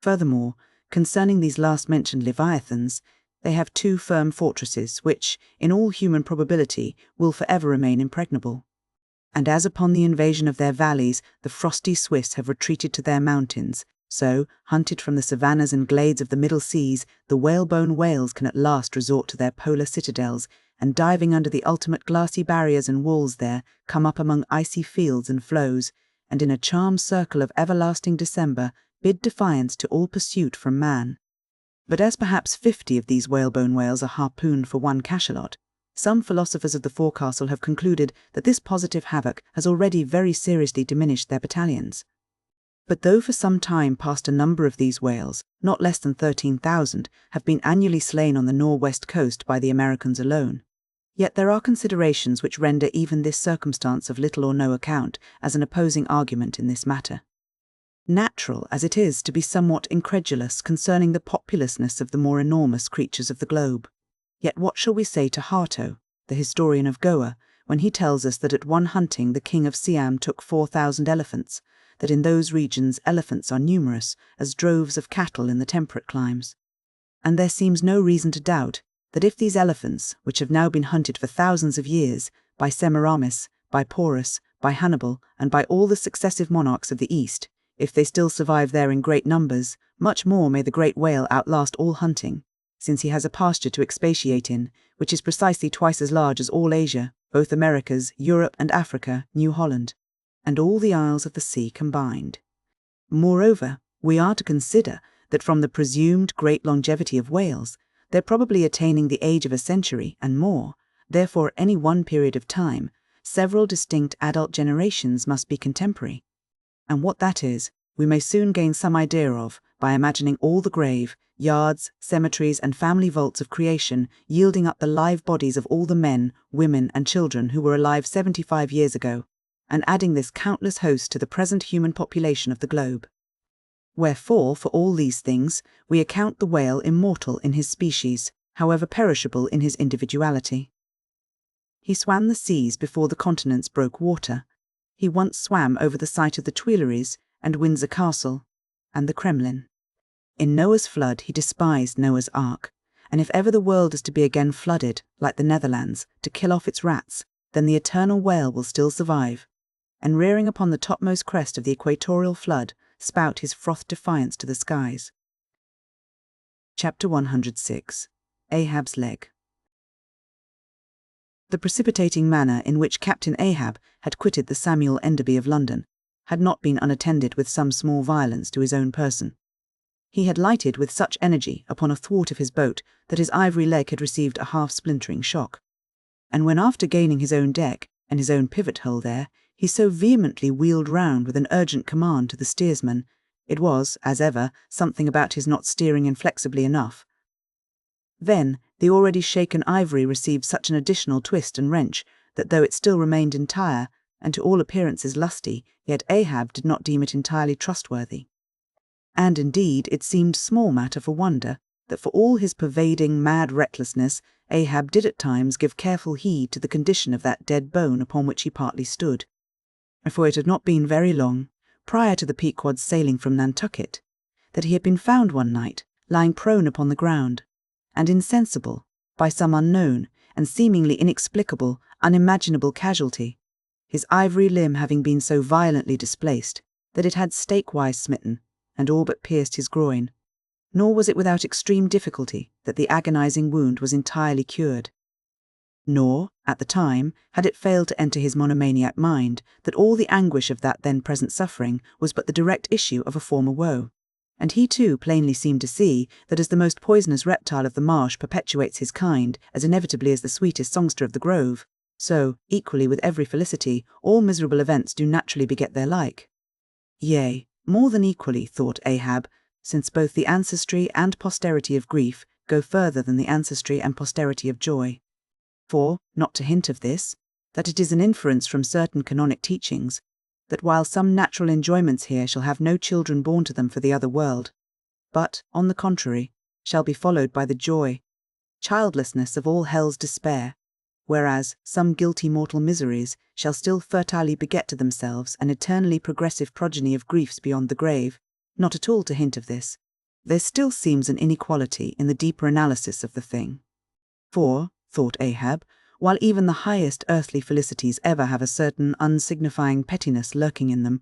Furthermore, concerning these last-mentioned leviathans, they have 2 firm fortresses which, in all human probability, will forever remain impregnable. And as upon the invasion of their valleys the frosty Swiss have retreated to their mountains, so, hunted from the savannas and glades of the Middle Seas, the whalebone whales can at last resort to their polar citadels, and diving under the ultimate glassy barriers and walls there, come up among icy fields and floes, and in a charmed circle of everlasting December bid defiance to all pursuit from man. But as perhaps 50 of these whalebone whales are harpooned for one cachalot, some philosophers of the forecastle have concluded that this positive havoc has already very seriously diminished their battalions. But though for some time past a number of these whales, not less than 13,000, have been annually slain on the northwest coast by the Americans alone, yet there are considerations which render even this circumstance of little or no account as an opposing argument in this matter. Natural as it is to be somewhat incredulous concerning the populousness of the more enormous creatures of the globe, yet what shall we say to Harto, the historian of Goa, when he tells us that at one hunting the king of Siam took 4,000 elephants, that in those regions elephants are numerous as droves of cattle in the temperate climes. And there seems no reason to doubt that if these elephants, which have now been hunted for thousands of years, by Semiramis, by Porus, by Hannibal, and by all the successive monarchs of the East, if they still survive there in great numbers, much more may the great whale outlast all hunting, since he has a pasture to expatiate in, which is precisely twice as large as all Asia, both Americas, Europe and Africa, New Holland, and all the isles of the sea combined. Moreover, we are to consider that from the presumed great longevity of whales, they're probably attaining the age of a century and more, therefore at any one period of time, several distinct adult generations must be contemporary. And what that is, we may soon gain some idea of by imagining all the grave, yards, cemeteries and family vaults of creation yielding up the live bodies of all the men, women and children who were alive 75 years ago, and adding this countless host to the present human population of the globe. Wherefore, for all these things, we account the whale immortal in his species, however perishable in his individuality. He swam the seas before the continents broke water. He once swam over the site of the Tuileries and Windsor Castle, and the Kremlin. In Noah's flood he despised Noah's Ark, and if ever the world is to be again flooded, like the Netherlands, to kill off its rats, then the eternal whale will still survive, and rearing upon the topmost crest of the equatorial flood, spout his froth defiance to the skies. Chapter 106. Ahab's Leg. The precipitating manner in which Captain Ahab had quitted the Samuel Enderby of London had not been unattended with some small violence to his own person. He had lighted with such energy upon a thwart of his boat that his ivory leg had received a half-splintering shock. And when after gaining his own deck and his own pivot-hole there, he so vehemently wheeled round with an urgent command to the steersman, it was, as ever, something about his not steering inflexibly enough. Then the already shaken ivory received such an additional twist and wrench that though it still remained entire, and to all appearances lusty, yet Ahab did not deem it entirely trustworthy. And indeed it seemed small matter for wonder that for all his pervading mad recklessness, Ahab did at times give careful heed to the condition of that dead bone upon which he partly stood. For it had not been very long, prior to the Pequod's sailing from Nantucket, that he had been found one night, lying prone upon the ground, and insensible, by some unknown, and seemingly inexplicable, unimaginable casualty, his ivory limb having been so violently displaced that it had stake-wise smitten, and all but pierced his groin. Nor was it without extreme difficulty that the agonizing wound was entirely cured. Nor, at the time, had it failed to enter his monomaniac mind that all the anguish of that then present suffering was but the direct issue of a former woe. And he too plainly seemed to see that as the most poisonous reptile of the marsh perpetuates his kind as inevitably as the sweetest songster of the grove, so, equally with every felicity, all miserable events do naturally beget their like. Yea, more than equally, thought Ahab, since both the ancestry and posterity of grief go further than the ancestry and posterity of joy. For, not to hint of this, that it is an inference from certain canonic teachings, that while some natural enjoyments here shall have no children born to them for the other world, but, on the contrary, shall be followed by the joy, childlessness of all hell's despair, whereas some guilty mortal miseries shall still fertilely beget to themselves an eternally progressive progeny of griefs beyond the grave, not at all to hint of this, there still seems an inequality in the deeper analysis of the thing. For, thought Ahab, while even the highest earthly felicities ever have a certain unsignifying pettiness lurking in them,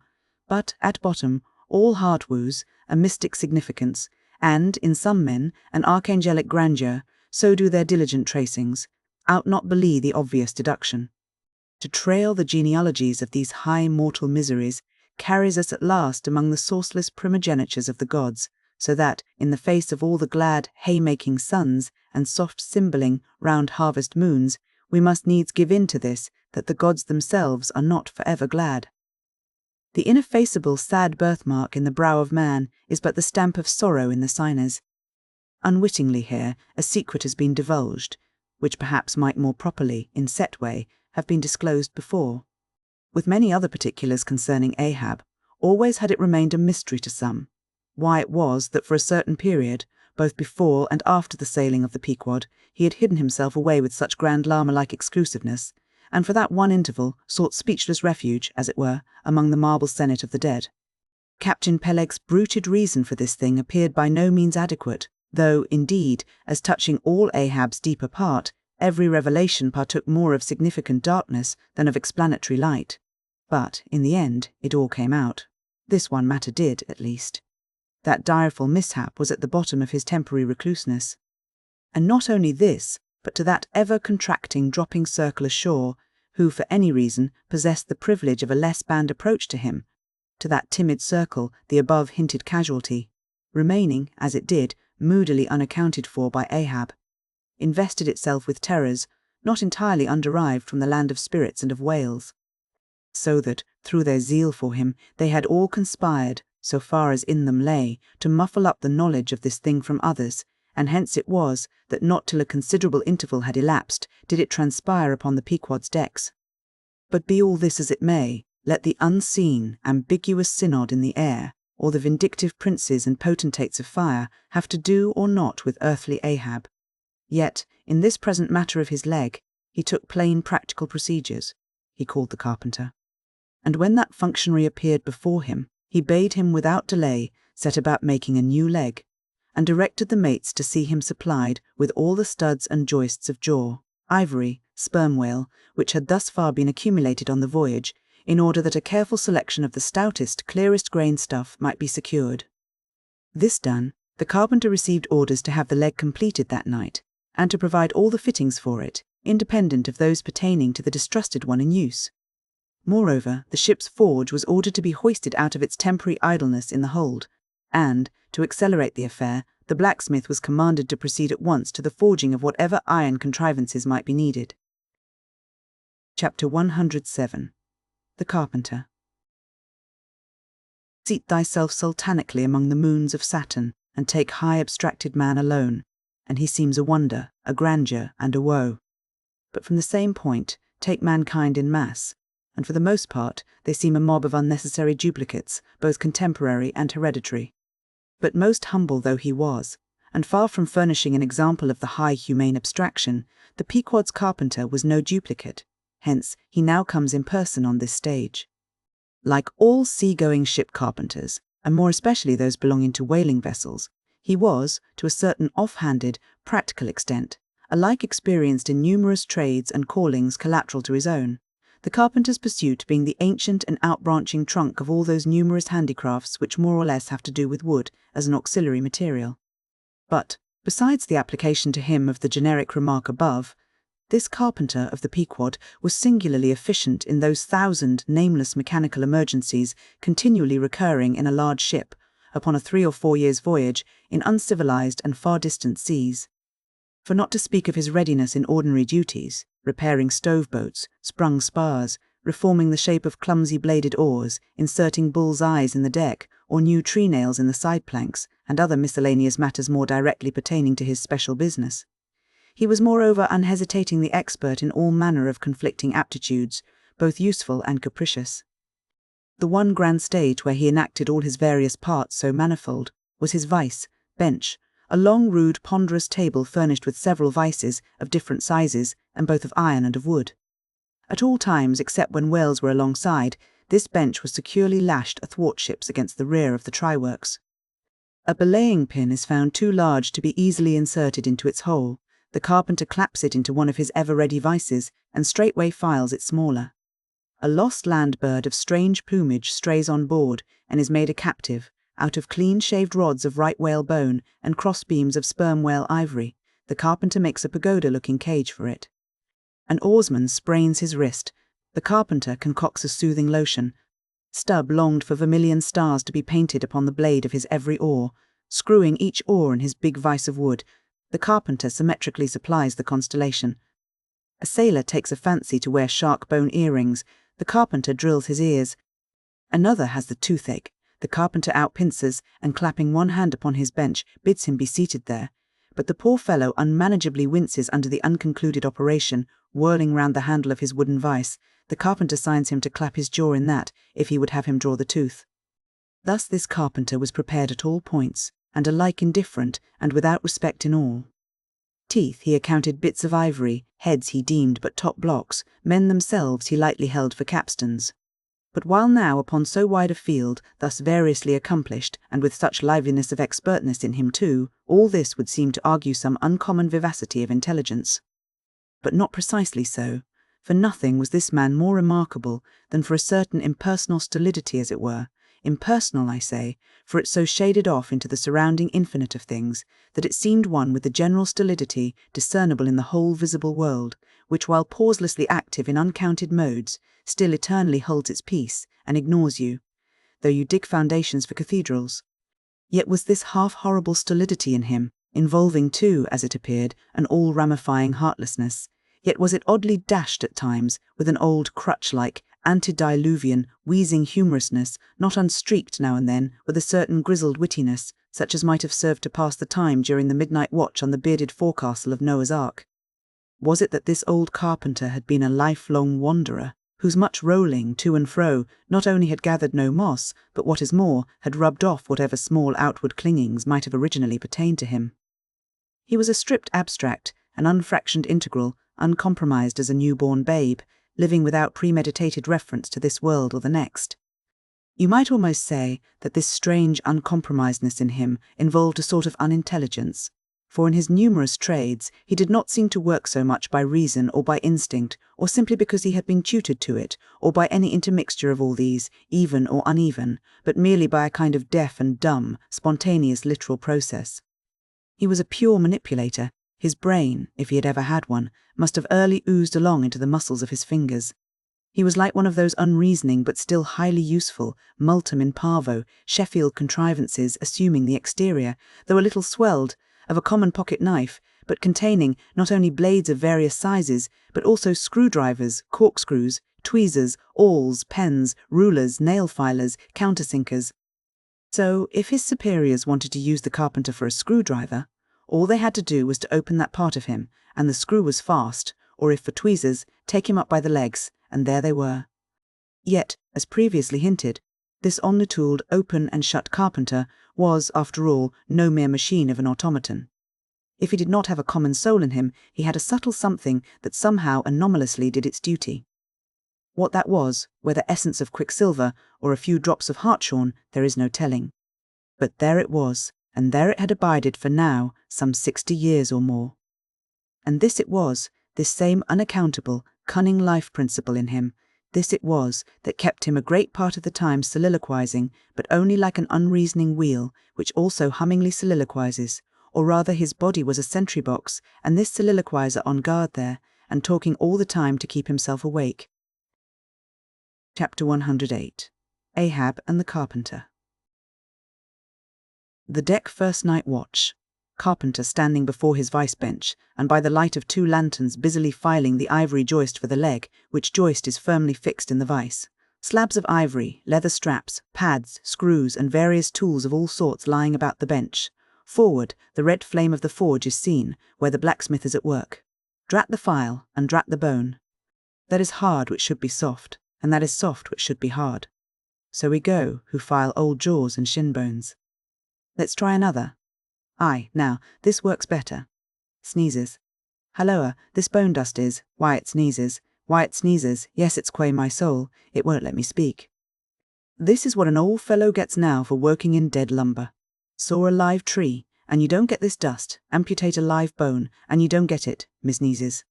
but, at bottom, all heart woos, a mystic significance, and, in some men, an archangelic grandeur, so do their diligent tracings, out not belie the obvious deduction. To trail the genealogies of these high mortal miseries carries us at last among the sourceless primogenitures of the gods, so that, in the face of all the glad haymaking suns and soft cymballing round harvest moons, we must needs give in to this, that the gods themselves are not for ever glad. The ineffaceable sad birthmark in the brow of man is but the stamp of sorrow in the signers. Unwittingly here a secret has been divulged, which perhaps might more properly, in set way, have been disclosed before. With many other particulars concerning Ahab, always had it remained a mystery to some, why it was that for a certain period, both before and after the sailing of the Pequod, he had hidden himself away with such Grand Lama-like exclusiveness, and for that one interval sought speechless refuge, as it were, among the marble senate of the dead. Captain Peleg's bruited reason for this thing appeared by no means adequate, though, indeed, as touching all Ahab's deeper part, every revelation partook more of significant darkness than of explanatory light. But, in the end, it all came out. This one matter did, at least. That direful mishap was at the bottom of his temporary recluseness. And not only this, but to that ever-contracting dropping circle ashore, who for any reason possessed the privilege of a less banned approach to him, to that timid circle, the above-hinted casualty, remaining, as it did, moodily unaccounted for by Ahab, invested itself with terrors not entirely underived from the land of spirits and of whales, so that, through their zeal for him, they had all conspired, so far as in them lay, to muffle up the knowledge of this thing from others, and hence it was that not till a considerable interval had elapsed did it transpire upon the Pequod's decks. But be all this as it may, let the unseen, ambiguous synod in the air, or the vindictive princes and potentates of fire, have to do or not with earthly Ahab. Yet, in this present matter of his leg, he took plain practical procedures. He called the carpenter. And when that functionary appeared before him, he bade him without delay set about making a new leg, and directed the mates to see him supplied with all the studs and joists of jaw, ivory, sperm whale, which had thus far been accumulated on the voyage, in order that a careful selection of the stoutest, clearest grained stuff might be secured. This done, the carpenter received orders to have the leg completed that night, and to provide all the fittings for it, independent of those pertaining to the distrusted one in use. Moreover, the ship's forge was ordered to be hoisted out of its temporary idleness in the hold, and, to accelerate the affair, the blacksmith was commanded to proceed at once to the forging of whatever iron contrivances might be needed. Chapter 107. The Carpenter. Seat thyself sultanically among the moons of Saturn, and take high abstracted man alone, and he seems a wonder, a grandeur, and a woe. But from the same point, take mankind in mass, and for the most part they seem a mob of unnecessary duplicates, both contemporary and hereditary. But most humble though he was, and far from furnishing an example of the high humane abstraction, the Pequod's carpenter was no duplicate. Hence, he now comes in person on this stage. Like all sea-going ship carpenters, and more especially those belonging to whaling vessels, he was, to a certain off-handed, practical extent, alike experienced in numerous trades and callings collateral to his own, the carpenter's pursuit being the ancient and outbranching trunk of all those numerous handicrafts which more or less have to do with wood as an auxiliary material. But, besides the application to him of the generic remark above, this carpenter of the Pequod was singularly efficient in those 1,000 nameless mechanical emergencies continually recurring in a large ship, upon a 3 or 4 years' voyage, in uncivilized and far-distant seas. For not to speak of his readiness in ordinary duties, repairing stove-boats, sprung spars, reforming the shape of clumsy bladed oars, inserting bull's eyes in the deck, or new tree-nails in the side-planks, and other miscellaneous matters more directly pertaining to his special business. He was moreover unhesitatingly expert in all manner of conflicting aptitudes, both useful and capricious. The one grand stage where he enacted all his various parts so manifold was his vice, bench, a long, rude, ponderous table furnished with several vices of different sizes, and both of iron and of wood. At all times, except when whales were alongside, this bench was securely lashed athwartships against the rear of the try-works. A belaying pin is found too large to be easily inserted into its hole. The carpenter claps it into one of his ever-ready vices, and straightway files it smaller. A lost land bird of strange plumage strays on board, and is made a captive, out of clean-shaved rods of right whale bone and cross-beams of sperm whale ivory. The carpenter makes a pagoda-looking cage for it. An oarsman sprains his wrist. The carpenter concocts a soothing lotion. Stubb longed for vermilion stars to be painted upon the blade of his every oar, screwing each oar in his big vice of wood. The carpenter symmetrically supplies the constellation. A sailor takes a fancy to wear shark-bone earrings. The carpenter drills his ears. Another has the toothache. The carpenter outpinces, and clapping one hand upon his bench, bids him be seated there. But the poor fellow unmanageably winces under the unconcluded operation, whirling round the handle of his wooden vice. The carpenter signs him to clap his jaw in that, if he would have him draw the tooth. Thus this carpenter was prepared at all points, and alike indifferent, and without respect in all. Teeth he accounted bits of ivory, heads he deemed but top blocks, men themselves he lightly held for capstans. But while now upon so wide a field, thus variously accomplished, and with such liveliness of expertness in him too, all this would seem to argue some uncommon vivacity of intelligence. But not precisely so, for nothing was this man more remarkable than for a certain impersonal stolidity, as it were, impersonal, I say, for it so shaded off into the surrounding infinite of things, that it seemed one with the general stolidity discernible in the whole visible world, which, while pauselessly active in uncounted modes, still eternally holds its peace and ignores you, though you dig foundations for cathedrals. Yet was this half-horrible stolidity in him, involving too, as it appeared, an all-ramifying heartlessness, yet was it oddly dashed at times with an old crutch-like, antediluvian, wheezing humorousness, not unstreaked now and then with a certain grizzled wittiness, such as might have served to pass the time during the midnight watch on the bearded forecastle of Noah's Ark. Was it that this old carpenter had been a lifelong wanderer, whose much rolling to and fro not only had gathered no moss, but what is more, had rubbed off whatever small outward clingings might have originally pertained to him? He was a stripped abstract, an unfractioned integral, uncompromised as a newborn babe, living without premeditated reference to this world or the next. You might almost say that this strange uncompromisedness in him involved a sort of unintelligence, for in his numerous trades he did not seem to work so much by reason or by instinct, or simply because he had been tutored to it, or by any intermixture of all these, even or uneven, but merely by a kind of deaf and dumb, spontaneous literal process. He was a pure manipulator. His brain, if he had ever had one, must have early oozed along into the muscles of his fingers. He was like one of those unreasoning but still highly useful, multum in parvo, Sheffield contrivances assuming the exterior, though a little swelled, of a common pocket knife, but containing not only blades of various sizes, but also screwdrivers, corkscrews, tweezers, awls, pens, rulers, nail filers, countersinkers. So, if his superiors wanted to use the carpenter for a screwdriver, all they had to do was to open that part of him, and the screw was fast, or if for tweezers, take him up by the legs, and there they were. Yet, as previously hinted, this omnitooled open and shut carpenter was, after all, no mere machine of an automaton. If he did not have a common soul in him, he had a subtle something that somehow anomalously did its duty. What that was, whether essence of quicksilver or a few drops of hartshorn, there is no telling. But there it was, and there it had abided for now some 60 years or more. And this it was, this same unaccountable, cunning life principle in him, this it was that kept him a great part of the time soliloquizing, but only like an unreasoning wheel, which also hummingly soliloquizes, or rather his body was a sentry box, and this soliloquizer on guard there, and talking all the time to keep himself awake. Chapter 108. Ahab and the Carpenter. The deck first night watch. Carpenter standing before his vice-bench, and by the light of 2 lanterns busily filing the ivory joist for the leg, which joist is firmly fixed in the vice. Slabs of ivory, leather straps, pads, screws, and various tools of all sorts lying about the bench. Forward, the red flame of the forge is seen, where the blacksmith is at work. Drat the file, and drat the bone. That is hard which should be soft, and that is soft which should be hard. So we go, who file old jaws and shin bones. Let's try another. Aye, now, this works better. Sneezes. Halloa, this bone dust is, why it sneezes, yes it's quay my soul, it won't let me speak. This is what an old fellow gets now for working in dead lumber. Saw a live tree, and you don't get this dust, amputate a live bone, and you don't get it, Miss Sneezes.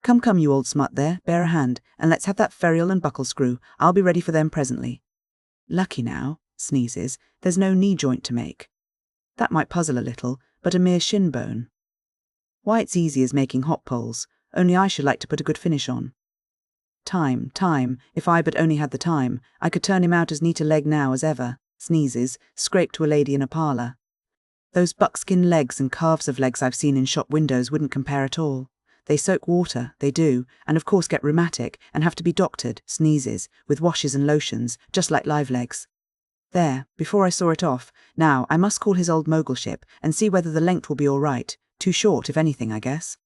Come, you old smut there, bear a hand, and let's have that ferrule and buckle screw, I'll be ready for them presently. Lucky now, Sneezes, there's no knee joint to make. That might puzzle a little, but a mere shin bone. Why, it's easy as making hop poles, only I should like to put a good finish on. Time, if I but only had the time, I could turn him out as neat a leg now as ever, Sneezes, scraped to a lady in a parlour. Those buckskin legs and calves of legs I've seen in shop windows wouldn't compare at all. They soak water, they do, and of course get rheumatic, and have to be doctored, Sneezes, with washes and lotions, just like live legs. There, before I saw it off, now I must call his old mogulship, and see whether the length will be all right. Too short, if anything, I guess.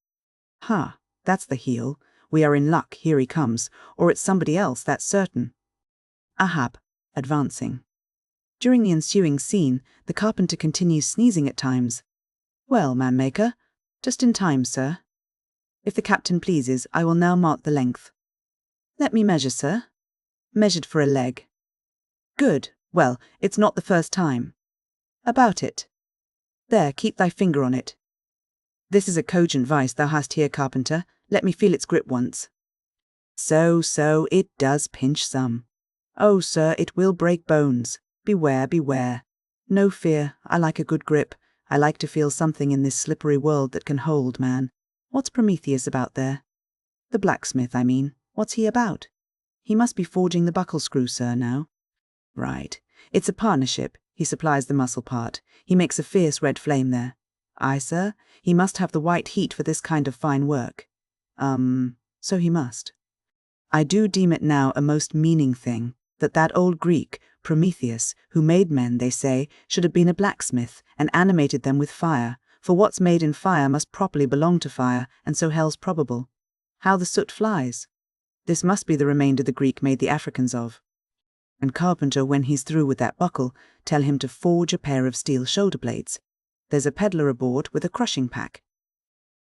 Ha, that's the heel. We are in luck, here he comes, or it's somebody else, that's certain. Ahab, advancing. During the ensuing scene, the carpenter continues sneezing at times. Well, man-maker, just in time, sir. If the captain pleases, I will now mark the length. Let me measure, sir. Measured for a leg. Good. Well, it's not the first time. About it. There, keep thy finger on it. This is a cogent vice thou hast here, carpenter. Let me feel its grip once. So, it does pinch some. Oh, sir, it will break bones. Beware, beware. No fear, I like a good grip. I like to feel something in this slippery world that can hold, man. What's Prometheus about there? The blacksmith, I mean. What's he about? He must be forging the buckle screw, sir, now. Right. It's a partnership. He supplies the muscle part. He makes a fierce red flame there. Aye, sir. He must have the white heat for this kind of fine work. So he must. I do deem it now a most meaning thing, that old Greek, Prometheus, who made men, they say, should have been a blacksmith, and animated them with fire, for what's made in fire must properly belong to fire, and so hell's probable. How the soot flies. This must be the remainder the Greek made the Africans of. And carpenter, when he's through with that buckle, tell him to forge a pair of steel shoulder blades. There's a peddler aboard with a crushing pack.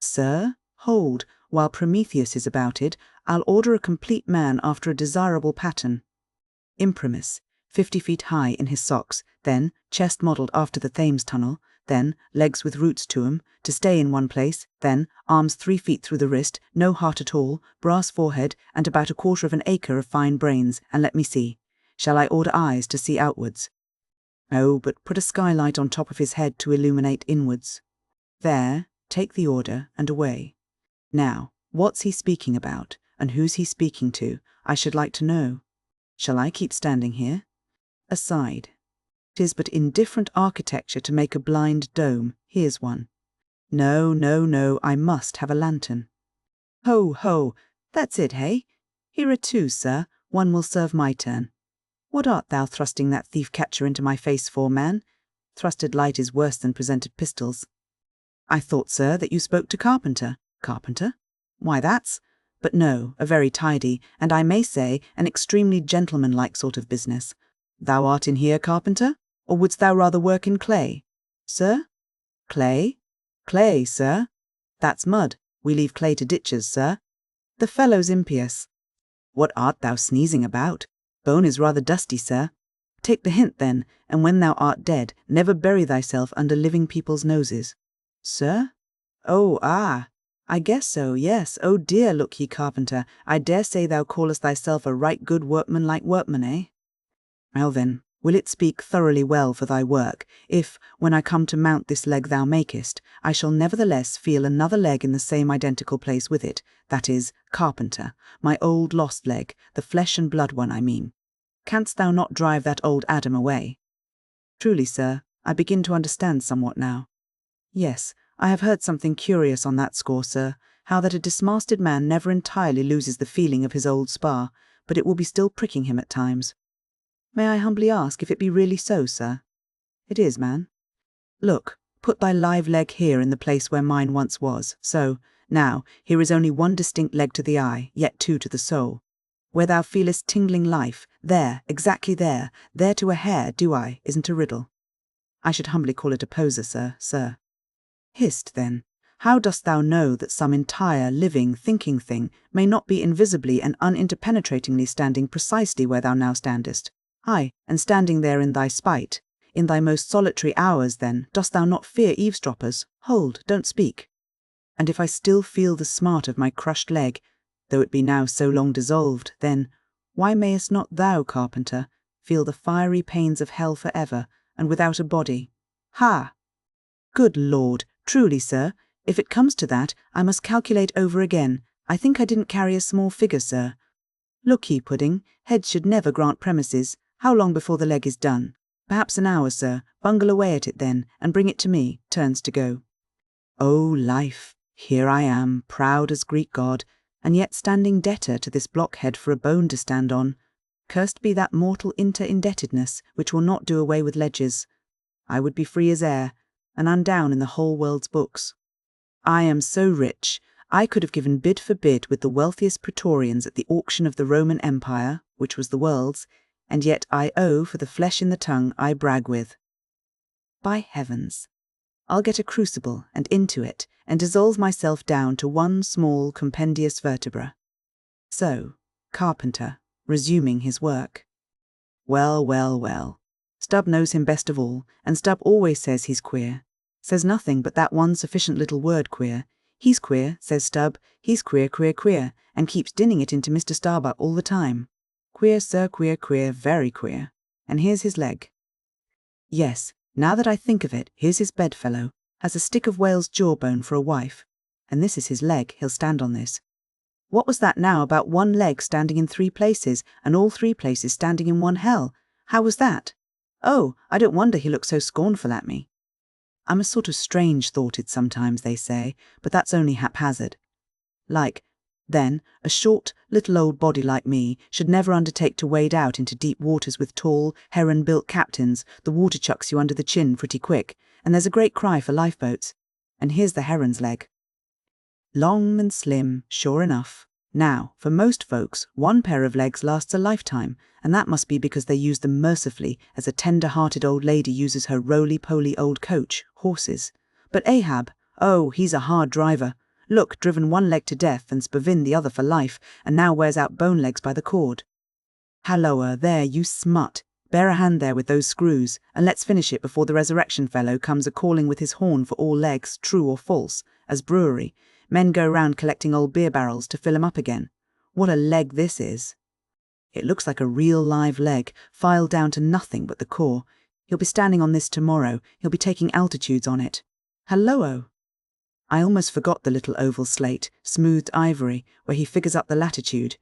Sir, hold, while Prometheus is about it, I'll order a complete man after a desirable pattern. Imprimis, 50 feet high in his socks, then chest modelled after the Thames tunnel, then legs with roots to 'em, to stay in one place, then arms 3 feet through the wrist, no heart at all, brass forehead, and about 1/4 of an acre of fine brains, and let me see. Shall I order eyes to see outwards? Oh, but put a skylight on top of his head to illuminate inwards. There, take the order, and away. Now, what's he speaking about, and who's he speaking to? I should like to know. Shall I keep standing here? Aside. 'Tis but indifferent architecture to make a blind dome. Here's one. No, no, no, I must have a lantern. Ho, ho, that's it, hey? Here are 2, sir. One will serve my turn. What art thou thrusting that thief-catcher into my face for, man? Thrusted light is worse than presented pistols. I thought, sir, that you spoke to Carpenter. Carpenter? Why, that's— But no, a very tidy, and I may say, an extremely gentlemanlike sort of business. Thou art in here, Carpenter? Or wouldst thou rather work in clay? Sir? Clay? Clay, sir? That's mud. We leave clay to ditches, sir. The fellow's impious. What art thou sneezing about? Bone is rather dusty, sir. Take the hint, then, and when thou art dead, never bury thyself under living people's noses. Sir? Oh, ah! I guess so, yes. Oh dear, look ye, Carpenter, I dare say thou callest thyself a right good workman-like workman, eh? Well then, will it speak thoroughly well for thy work, if, when I come to mount this leg thou makest, I shall nevertheless feel another leg in the same identical place with it, that is, Carpenter, my old lost leg, the flesh and blood one, I mean. Canst thou not drive that old Adam away? Truly, sir, I begin to understand somewhat now. Yes, I have heard something curious on that score, sir, how that a dismasted man never entirely loses the feeling of his old spar, but it will be still pricking him at times. May I humbly ask if it be really so, sir? It is, man. Look, put thy live leg here in the place where mine once was, so, now, here is only one distinct leg to the eye, yet 2 to the soul. Where thou feelest tingling life, there, exactly there to a hair, do I, isn't a riddle. I should humbly call it a poser, sir. Hist, then, how dost thou know that some entire, living, thinking thing may not be invisibly and uninterpenetratingly standing precisely where thou now standest? Aye, and standing there in thy spite. In thy most solitary hours, then, dost thou not fear eavesdroppers? Hold, don't speak. And if I still feel the smart of my crushed leg, though it be now so long dissolved, then, why mayest not thou, Carpenter, feel the fiery pains of hell for ever, and without a body? Ha! Good Lord! Truly, sir, if it comes to that, I must calculate over again. I think I didn't carry a small figure, sir. Look ye, Pudding, heads should never grant premises. How long before the leg is done? Perhaps an hour, sir. Bungle away at it then, and bring it to me. Turns to go. Oh, life! Here I am, proud as Greek god, and yet standing debtor to this blockhead for a bone to stand on. Cursed be that mortal inter-indebtedness, which will not do away with ledgers. I would be free as air, and undown in the whole world's books. I am so rich, I could have given bid for bid with the wealthiest praetorians at the auction of the Roman Empire, which was the world's, and yet I owe for the flesh in the tongue I brag with. By heavens! I'll get a crucible, and into it, and dissolve myself down to one small compendious vertebra. So, Carpenter, resuming his work. Well, well, well. Stubb knows him best of all, and Stubb always says he's queer. Says nothing but that one sufficient little word queer. He's queer, says Stubb, he's queer, queer, queer, and keeps dinning it into Mr. Starbuck all the time. Queer, sir, queer, queer, very queer. And here's his leg. Yes, now that I think of it, here's his bedfellow, has a stick of whale's jawbone for a wife, and this is his leg, he'll stand on this. What was that now about one leg standing in 3 places, and all 3 places standing in one hell? How was that? Oh, I don't wonder he looked so scornful at me. I'm a sort of strange-thoughted sometimes, they say, but that's only haphazard. Then, a short, little old body like me should never undertake to wade out into deep waters with tall, heron-built captains. The water chucks you under the chin pretty quick, and there's a great cry for lifeboats. And here's the heron's leg. Long and slim, sure enough. Now, for most folks, one pair of legs lasts a lifetime, and that must be because they use them mercifully as a tender-hearted old lady uses her roly-poly old coach, horses. But Ahab, oh, he's a hard driver. Look, driven one leg to death and spavined the other for life, and now wears out bone legs by the cord. Halloa, there, you smut. Bear a hand there with those screws, and let's finish it before the resurrection fellow comes a-calling with his horn for all legs, true or false, as brewery. Men go round collecting old beer barrels to fill 'em up again. What a leg this is. It looks like a real live leg, filed down to nothing but the core. He'll be standing on this tomorrow. He'll be taking altitudes on it. Halloa! I almost forgot the little oval slate, smoothed ivory, where he figures up the latitude.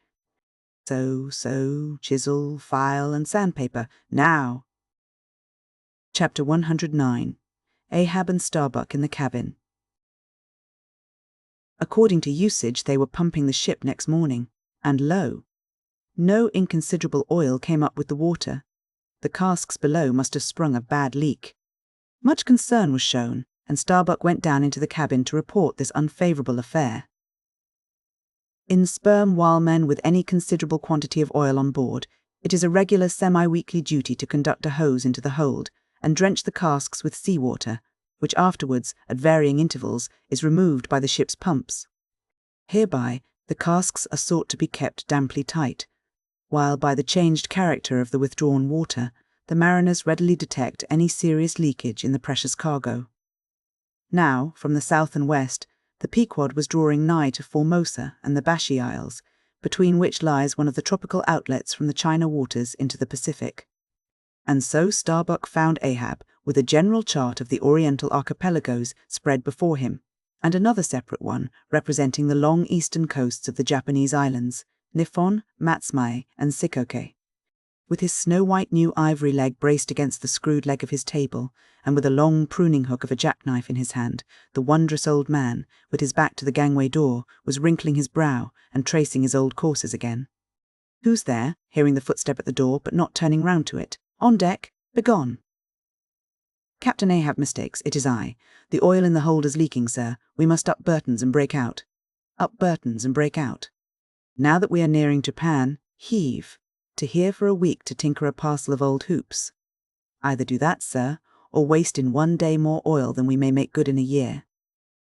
So, chisel, file, and sandpaper. Now! Chapter 109. Ahab and Starbuck in the cabin. According to usage, they were pumping the ship next morning, and lo! No inconsiderable oil came up with the water. The casks below must have sprung a bad leak. Much concern was shown, and Starbuck went down into the cabin to report this unfavourable affair. In sperm whalemen with any considerable quantity of oil on board, it is a regular semi-weekly duty to conduct a hose into the hold and drench the casks with seawater, which afterwards, at varying intervals, is removed by the ship's pumps. Hereby, the casks are sought to be kept damply tight, while by the changed character of the withdrawn water, the mariners readily detect any serious leakage in the precious cargo. Now, from the south and west, the Pequod was drawing nigh to Formosa and the Bashi Isles, between which lies one of the tropical outlets from the China waters into the Pacific. And so Starbuck found Ahab with a general chart of the Oriental archipelagos spread before him, and another separate one representing the long eastern coasts of the Japanese islands, Niphon, Matsumae, and Shikoke. With his snow-white new ivory leg braced against the screwed leg of his table, and with a long pruning hook of a jackknife in his hand, the wondrous old man, with his back to the gangway door, was wrinkling his brow and tracing his old courses again. "Who's there?" hearing the footstep at the door, but not turning round to it. "On deck. Begone." "Captain Ahab mistakes. It is I. The oil in the hold is leaking, sir. We must up Burtons and break out." "Up Burtons and break out. Now that we are nearing Japan, heave. To here for a week to tinker a parcel of old hoops. Either do that, sir, or waste in one day more oil than we may make good in a year.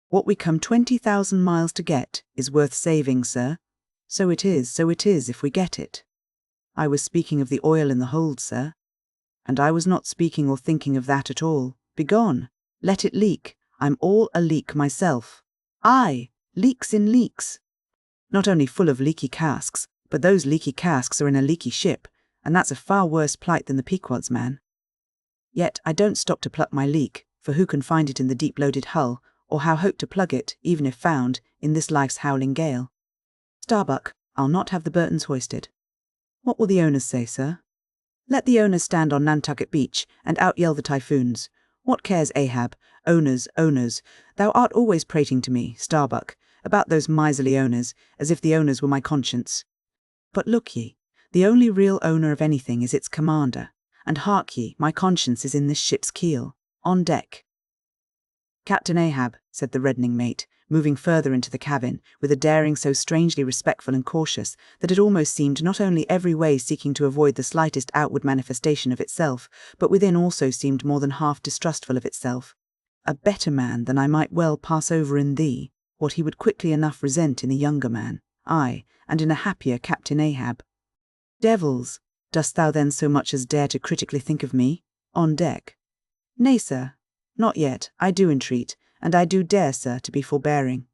What we come 20,000 miles to get is worth saving, sir. So it is, if we get it. I was speaking of the oil in the hold, sir. And I was not speaking or thinking of that at all. Begone. Let it leak. I'm all a leak myself. Aye, leaks in leaks. Not only full of leaky casks, but those leaky casks are in a leaky ship, and that's a far worse plight than the Pequod's, man. Yet I don't stop to pluck my leak, for who can find it in the deep-loaded hull, or how hope to plug it, even if found, in this life's howling gale? Starbuck, I'll not have the Burtons hoisted. What will the owners say, sir? Let the owners stand on Nantucket Beach, and out-yell the typhoons. What cares Ahab? Owners, owners. Thou art always prating to me, Starbuck, about those miserly owners, as if the owners were my conscience. But look ye, the only real owner of anything is its commander, and hark ye, my conscience is in this ship's keel, on deck." "Captain Ahab," said the reddening mate, moving further into the cabin, with a daring so strangely respectful and cautious that it almost seemed not only every way seeking to avoid the slightest outward manifestation of itself, but within also seemed more than half distrustful of itself. "A better man than I might well pass over in thee, what he would quickly enough resent in a younger man, aye, and in a happier Captain Ahab. Devils, dost thou then so much as dare to critically think of me, on deck?" "Nay, sir, not yet. I do entreat, and I do dare, sir, to be forbearing."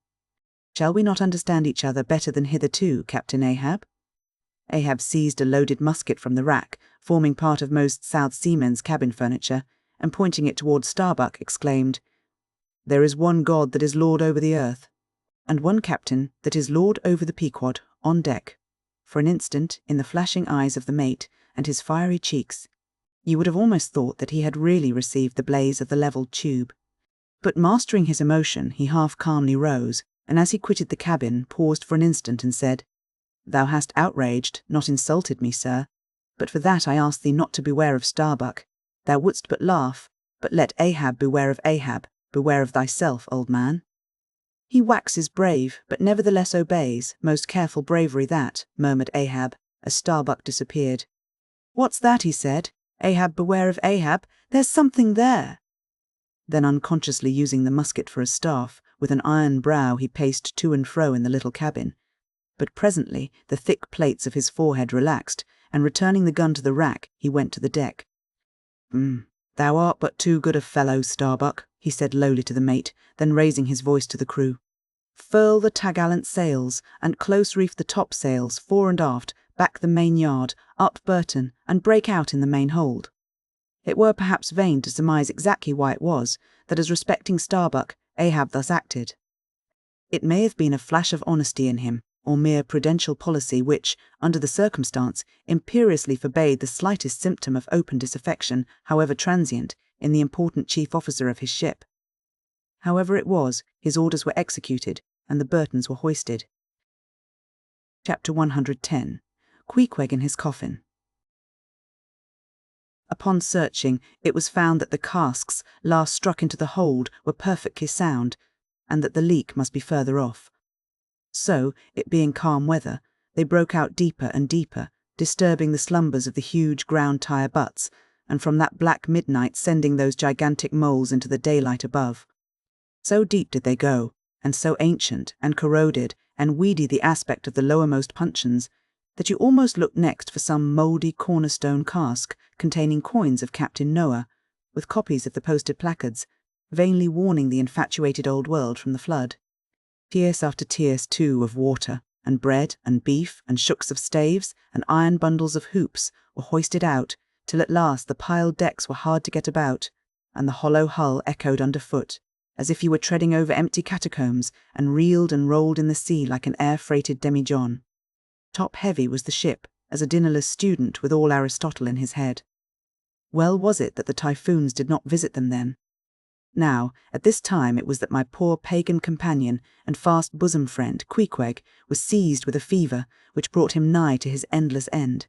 "Shall we not understand each other better than hitherto, Captain Ahab?" Ahab seized a loaded musket from the rack, forming part of most South Seamen's cabin furniture, and pointing it towards Starbuck, exclaimed, "There is one God that is Lord over the earth, and one captain that is Lord over the Pequod, on deck." For an instant, in the flashing eyes of the mate and his fiery cheeks, you would have almost thought that he had really received the blaze of the levelled tube. But mastering his emotion, he half calmly rose, and as he quitted the cabin, paused for an instant and said, "Thou hast outraged, not insulted me, sir, but for that I ask thee not to beware of Starbuck. Thou wouldst but laugh, but let Ahab beware of Ahab, beware of thyself, old man." "He waxes brave, but nevertheless obeys, most careful bravery that," murmured Ahab, as Starbuck disappeared. "What's that?" he said. "Ahab beware of Ahab? There's something there." Then unconsciously using the musket for a staff, with an iron brow he paced to and fro in the little cabin. But presently the thick plates of his forehead relaxed, and returning the gun to the rack, he went to the deck. "Thou art but too good a fellow, Starbuck," he said lowly to the mate, then raising his voice to the crew. "Furl the taggallant sails, and close reef the topsails, fore and aft, back the main yard, up Burton, and break out in the main hold." It were perhaps vain to surmise exactly why it was that, as respecting Starbuck, Ahab thus acted. It may have been a flash of honesty in him, or mere prudential policy which, under the circumstance, imperiously forbade the slightest symptom of open disaffection, however transient, in the important chief officer of his ship. However it was, his orders were executed, and the Burtons were hoisted. Chapter 110. Queequeg in his coffin. Upon searching, it was found that the casks last struck into the hold were perfectly sound, and that the leak must be further off. So, it being calm weather, they broke out deeper and deeper, disturbing the slumbers of the huge ground-tire butts, and from that black midnight sending those gigantic moles into the daylight above. So deep did they go, and so ancient and corroded and weedy the aspect of the lowermost puncheons, that you almost looked next for some mouldy cornerstone cask containing coins of Captain Noah, with copies of the posted placards, vainly warning the infatuated old world from the flood. Tierce after tierce, too, of water, and bread, and beef, and shooks of staves, and iron bundles of hoops were hoisted out, till at last the piled decks were hard to get about, and the hollow hull echoed underfoot, as if you were treading over empty catacombs, and reeled and rolled in the sea like an air-freighted demijohn. Top-heavy was the ship, as a dinnerless student with all Aristotle in his head. Well was it that the typhoons did not visit them then. Now, at this time it was that my poor pagan companion and fast bosom friend, Queequeg, was seized with a fever which brought him nigh to his endless end.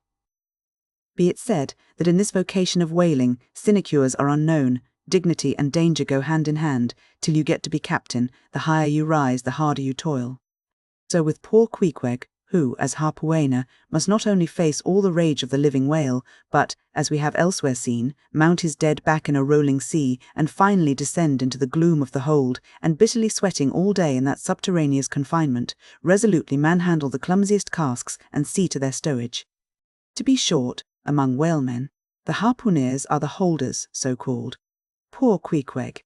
Be it said that in this vocation of whaling, sinecures are unknown, dignity and danger go hand in hand, till you get to be captain, the higher you rise, the harder you toil. So with poor Queequeg, who, as harpooner, must not only face all the rage of the living whale, but, as we have elsewhere seen, mount his dead back in a rolling sea, and finally descend into the gloom of the hold, and bitterly sweating all day in that subterraneous confinement, resolutely manhandle the clumsiest casks and see to their stowage. To be short, among whalemen, the harpooneers are the holders, so called. Poor Queequeg.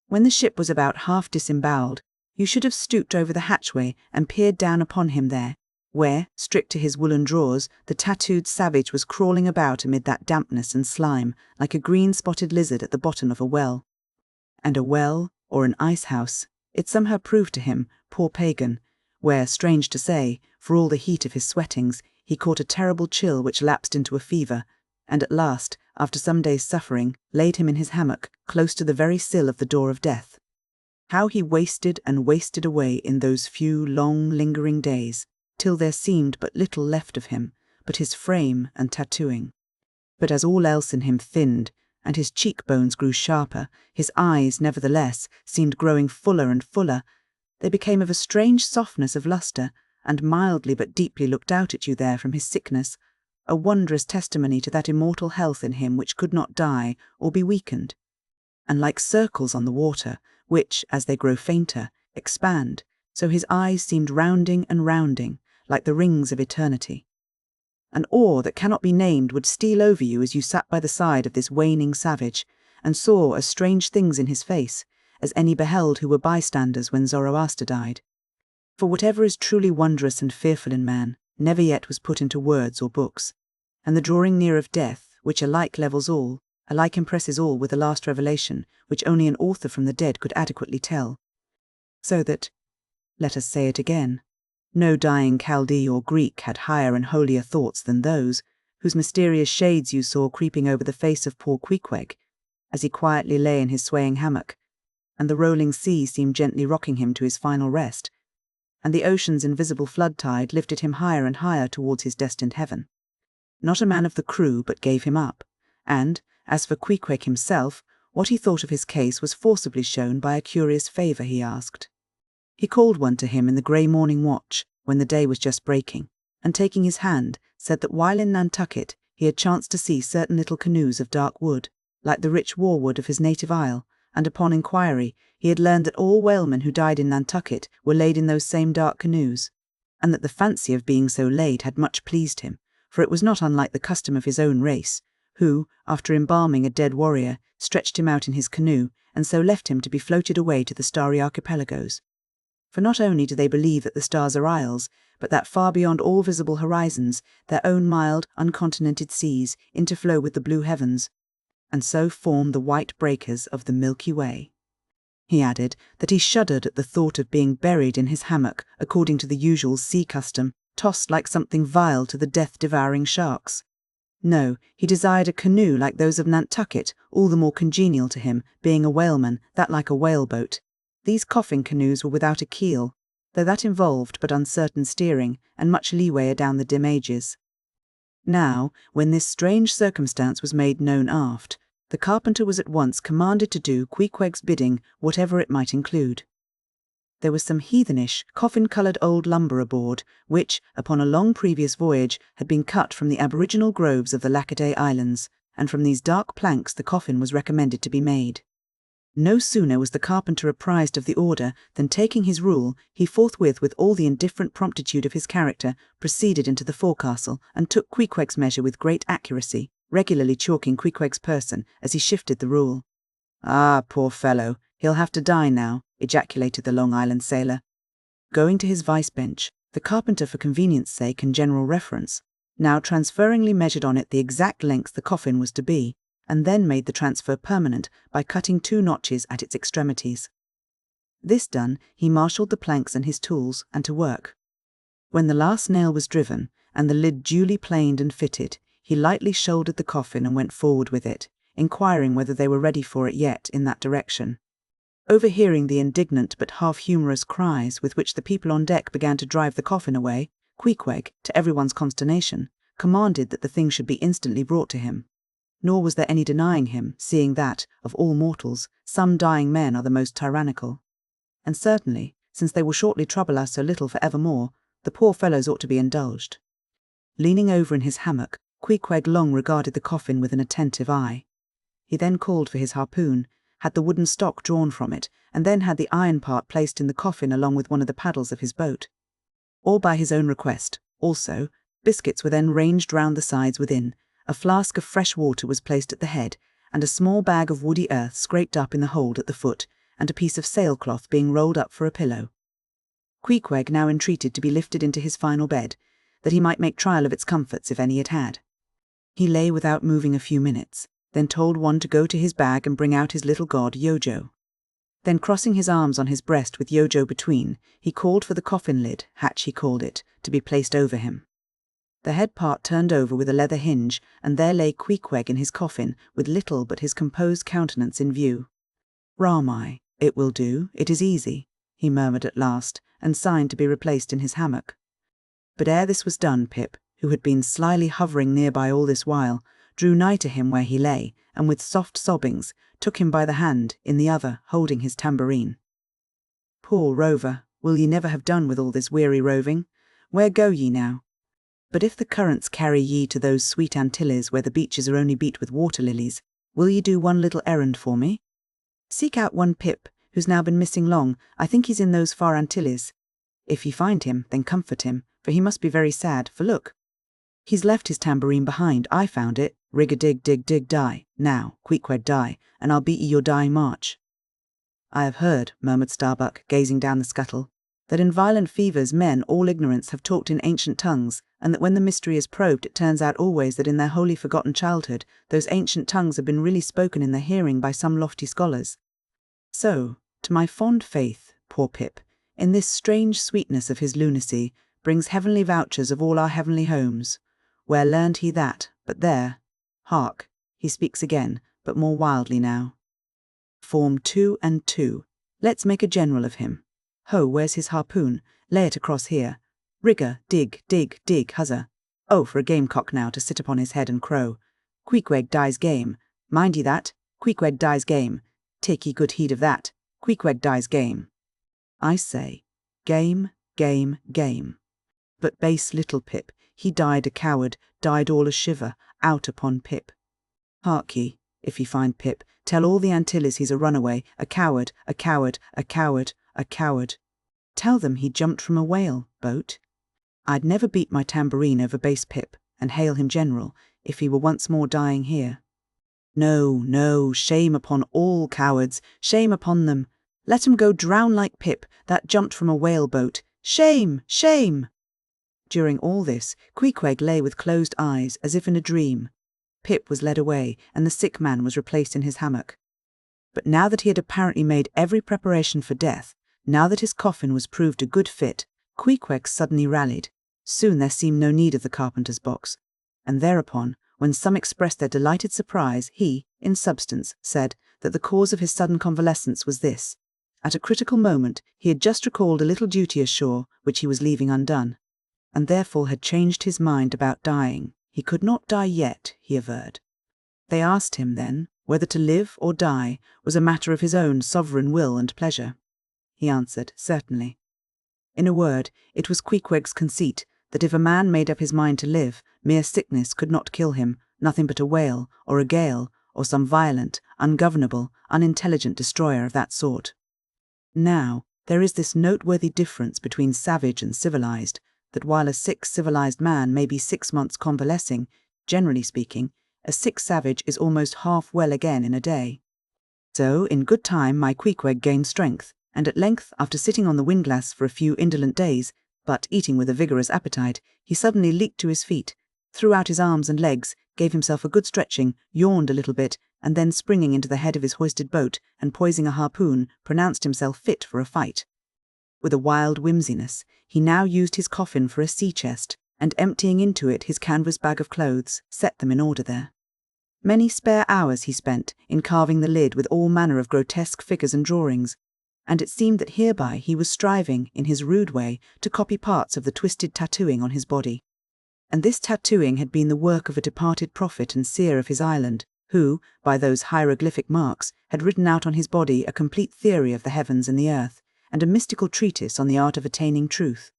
When the ship was about half disembowelled, you should have stooped over the hatchway and peered down upon him there, where, stripped to his woolen drawers, the tattooed savage was crawling about amid that dampness and slime, like a green-spotted lizard at the bottom of a well. And a well, or an ice-house, it somehow proved to him, poor pagan, where, strange to say, for all the heat of his sweatings, he caught a terrible chill which lapsed into a fever, and at last, after some days' suffering, laid him in his hammock, close to the very sill of the door of death. How he wasted and wasted away in those few long lingering days, till there seemed but little left of him, but his frame and tattooing. But as all else in him thinned, and his cheekbones grew sharper, his eyes, nevertheless, seemed growing fuller and fuller, they became of a strange softness of lustre, and mildly but deeply looked out at you there from his sickness, a wondrous testimony to that immortal health in him which could not die or be weakened. And like circles on the water, which, as they grow fainter, expand, so his eyes seemed rounding and rounding, like the rings of eternity. An awe that cannot be named would steal over you as you sat by the side of this waning savage, and saw as strange things in his face as any beheld who were bystanders when Zoroaster died. For whatever is truly wondrous and fearful in man, never yet was put into words or books, and the drawing near of death, which alike levels all, Alike impresses all with the last revelation, which only an author from the dead could adequately tell. So that, let us say it again, no dying Chaldee or Greek had higher and holier thoughts than those whose mysterious shades you saw creeping over the face of poor Queequeg, as he quietly lay in his swaying hammock, and the rolling sea seemed gently rocking him to his final rest, and the ocean's invisible flood tide lifted him higher and higher towards his destined heaven. Not a man of the crew but gave him up, and, as for Queequeg himself, what he thought of his case was forcibly shown by a curious favour he asked. He called one to him in the grey morning watch, when the day was just breaking, and taking his hand, said that while in Nantucket he had chanced to see certain little canoes of dark wood, like the rich war-wood of his native isle, and upon inquiry he had learned that all whalemen who died in Nantucket were laid in those same dark canoes, and that the fancy of being so laid had much pleased him, for it was not unlike the custom of his own race, who, after embalming a dead warrior, stretched him out in his canoe, and so left him to be floated away to the starry archipelagos. For not only do they believe that the stars are isles, but that far beyond all visible horizons, their own mild, uncontinented seas interflow with the blue heavens, and so form the white breakers of the Milky Way. He added that he shuddered at the thought of being buried in his hammock according to the usual sea custom, tossed like something vile to the death-devouring sharks. No, he desired a canoe like those of Nantucket, all the more congenial to him, being a whaleman, that like a whaleboat. These coffin canoes were without a keel, though that involved but uncertain steering and much leeway adown the dim ages. Now, when this strange circumstance was made known aft, the carpenter was at once commanded to do Queequeg's bidding, whatever it might include. There was some heathenish, coffin-coloured old lumber aboard, which, upon a long previous voyage, had been cut from the aboriginal groves of the Lackaday Islands, and from these dark planks the coffin was recommended to be made. No sooner was the carpenter apprised of the order than, taking his rule, he forthwith, with all the indifferent promptitude of his character, proceeded into the forecastle and took Queequeg's measure with great accuracy, regularly chalking Queequeg's person as he shifted the rule. "Ah, poor fellow, he'll have to die now," ejaculated the Long Island sailor. Going to his vice-bench, the carpenter, for convenience sake and general reference, now transferringly measured on it the exact length the coffin was to be, and then made the transfer permanent by cutting 2 notches at its extremities. This done, he marshalled the planks and his tools, and to work. When the last nail was driven, and the lid duly planed and fitted, he lightly shouldered the coffin and went forward with it, inquiring whether they were ready for it yet in that direction. Overhearing the indignant but half-humorous cries with which the people on deck began to drive the coffin away, Queequeg, to everyone's consternation, commanded that the thing should be instantly brought to him. Nor was there any denying him, seeing that, of all mortals, some dying men are the most tyrannical. And certainly, since they will shortly trouble us so little for evermore, the poor fellows ought to be indulged. Leaning over in his hammock, Queequeg long regarded the coffin with an attentive eye. He then called for his harpoon, had the wooden stock drawn from it, and then had the iron part placed in the coffin along with one of the paddles of his boat. All by his own request, also, biscuits were then ranged round the sides within, a flask of fresh water was placed at the head, and a small bag of woody earth scraped up in the hold at the foot, and a piece of sailcloth being rolled up for a pillow. Queequeg now entreated to be lifted into his final bed, that he might make trial of its comforts if any it had. He lay without moving a few minutes, then told one to go to his bag and bring out his little god Yojo. Then, crossing his arms on his breast with Yojo between, he called for the coffin lid, hatch he called it, to be placed over him. The head part turned over with a leather hinge, and there lay Queequeg in his coffin, with little but his composed countenance in view. "Ramai, it will do, it is easy," he murmured at last, and signed to be replaced in his hammock. But ere this was done, Pip, who had been slyly hovering near by all this while, drew nigh to him where he lay, and with soft sobbings, took him by the hand, in the other holding his tambourine. "Poor rover, will ye never have done with all this weary roving? Where go ye now? But if the currents carry ye to those sweet Antilles where the beaches are only beat with water-lilies, will ye do one little errand for me? Seek out one Pip, who's now been missing long. I think he's in those far Antilles. If ye find him, then comfort him, for he must be very sad, for look, he's left his tambourine behind. I found it. Rig-a-dig-dig-dig die. Now, Queequeg die, and I'll beat ye your dying march." "I have heard," murmured Starbuck, gazing down the scuttle, "that in violent fevers men all ignorance have talked in ancient tongues, and that when the mystery is probed it turns out always that in their wholly forgotten childhood those ancient tongues have been really spoken in their hearing by some lofty scholars. So, to my fond faith, poor Pip, in this strange sweetness of his lunacy, brings heavenly vouchers of all our heavenly homes. Where learned he that, but there? Hark, he speaks again, but more wildly now. Form 2 and 2. Let's make a general of him. Ho, where's his harpoon? Lay it across here. Rigger, dig, dig, dig, huzza. Oh, for a gamecock now to sit upon his head and crow. Queequeg dies game. Mind ye that? Queequeg dies game. Take ye good heed of that. Queequeg dies game. I say, game, game, game. But base little Pip, he died a coward, died all a shiver, out upon Pip. Hark ye, if ye find Pip, tell all the Antilles he's a runaway, a coward, a coward, a coward, a coward. Tell them he jumped from a whale boat. I'd never beat my tambourine over base Pip, and hail him general, if he were once more dying here. No, no, shame upon all cowards, shame upon them. Let 'em go drown like Pip, that jumped from a whale boat. Shame, shame! During all this, Queequeg lay with closed eyes, as if in a dream. Pip was led away, and the sick man was replaced in his hammock. But now that he had apparently made every preparation for death, now that his coffin was proved a good fit, Queequeg suddenly rallied. Soon there seemed no need of the carpenter's box, and thereupon, when some expressed their delighted surprise, he, in substance, said that the cause of his sudden convalescence was this. At a critical moment he had just recalled a little duty ashore which he was leaving undone, and therefore had changed his mind about dying. He could not die yet, he averred. They asked him, then, whether to live or die was a matter of his own sovereign will and pleasure. He answered, certainly. In a word, it was Queequeg's conceit that if a man made up his mind to live, mere sickness could not kill him, nothing but a whale, or a gale, or some violent, ungovernable, unintelligent destroyer of that sort. Now, there is this noteworthy difference between savage and civilized, that while a sick civilized man may be 6 months convalescing, generally speaking, a sick savage is almost half well again in a day. So, in good time my Queequeg gained strength, and at length, after sitting on the windlass for a few indolent days, but eating with a vigorous appetite, he suddenly leaped to his feet, threw out his arms and legs, gave himself a good stretching, yawned a little bit, and then springing into the head of his hoisted boat, and poising a harpoon, pronounced himself fit for a fight. With a wild whimsiness, he now used his coffin for a sea-chest, and emptying into it his canvas bag of clothes, set them in order there. Many spare hours he spent in carving the lid with all manner of grotesque figures and drawings, and it seemed that hereby he was striving, in his rude way, to copy parts of the twisted tattooing on his body. And this tattooing had been the work of a departed prophet and seer of his island, who, by those hieroglyphic marks, had written out on his body a complete theory of the heavens and the earth, and a mystical treatise on the art of attaining truth.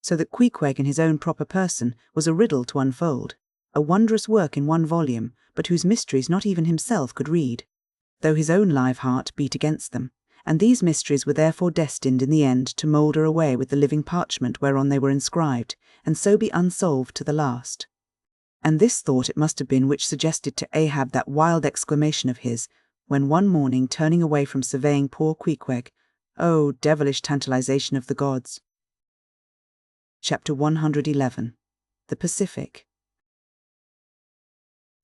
So that Queequeg in his own proper person was a riddle to unfold, a wondrous work in one volume, but whose mysteries not even himself could read, though his own live heart beat against them, and these mysteries were therefore destined in the end to moulder away with the living parchment whereon they were inscribed, and so be unsolved to the last. And this thought it must have been which suggested to Ahab that wild exclamation of his, when one morning turning away from surveying poor Queequeg, "Oh, devilish tantalization of the gods!" Chapter 111. The Pacific.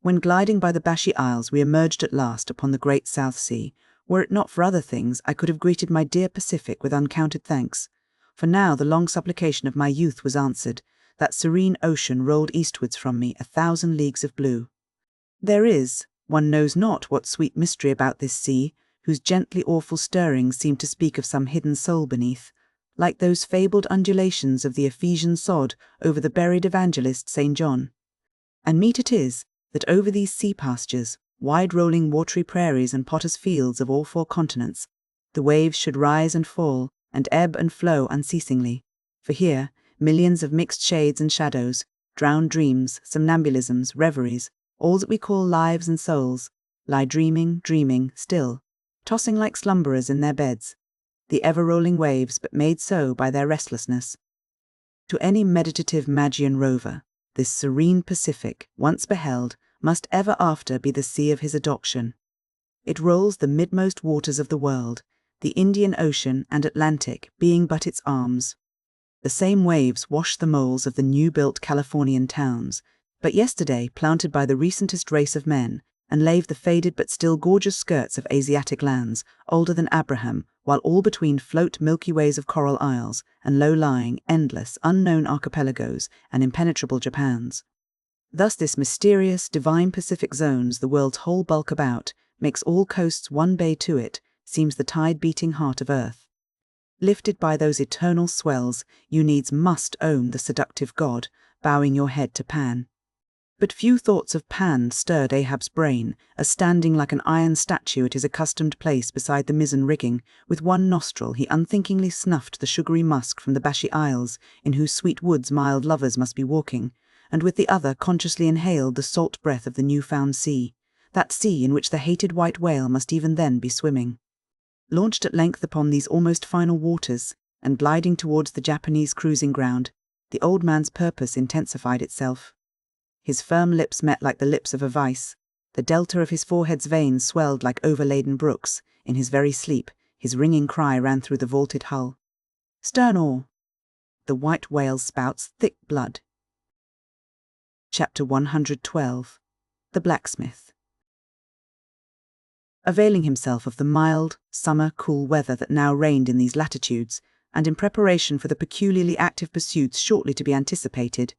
When gliding by the Bashy Isles we emerged at last upon the great South Sea. Were it not for other things, I could have greeted my dear Pacific with uncounted thanks, for now the long supplication of my youth was answered, that serene ocean rolled eastwards from me 1,000 leagues of blue. There is, one knows not what sweet mystery about this sea, whose gently awful stirrings seem to speak of some hidden soul beneath, like those fabled undulations of the Ephesian sod over the buried evangelist St. John. And meet it is, that over these sea pastures, wide-rolling watery prairies and potters' fields of all 4 continents, the waves should rise and fall, and ebb and flow unceasingly, for here, millions of mixed shades and shadows, drowned dreams, somnambulisms, reveries, all that we call lives and souls, lie dreaming, dreaming, still, tossing like slumberers in their beds, the ever-rolling waves but made so by their restlessness. To any meditative Magian rover, this serene Pacific, once beheld, must ever after be the sea of his adoption. It rolls the midmost waters of the world, the Indian Ocean and Atlantic being but its arms. The same waves wash the moles of the new-built Californian towns, but yesterday planted by the recentest race of men, and lave the faded but still gorgeous skirts of Asiatic lands, older than Abraham, while all between float milky ways of coral isles, and low-lying, endless, unknown archipelagos, and impenetrable Japans. Thus this mysterious, divine Pacific zones the world's whole bulk about, makes all coasts one bay to it, seems the tide-beating heart of earth. Lifted by those eternal swells, you needs must own the seductive god, bowing your head to Pan. But few thoughts of Pan stirred Ahab's brain, as standing like an iron statue at his accustomed place beside the mizzen rigging, with one nostril he unthinkingly snuffed the sugary musk from the Bashi Isles, in whose sweet woods mild lovers must be walking, and with the other consciously inhaled the salt breath of the new-found sea, that sea in which the hated white whale must even then be swimming. Launched at length upon these almost final waters, and gliding towards the Japanese cruising ground, the old man's purpose intensified itself. His firm lips met like the lips of a vice. The delta of his forehead's veins swelled like overladen brooks. In his very sleep, his ringing cry ran through the vaulted hull. "Stern oar!" The white whale spouts thick blood. Chapter 112. The Blacksmith. Availing himself of the mild, summer, cool weather that now reigned in these latitudes, and in preparation for the peculiarly active pursuits shortly to be anticipated,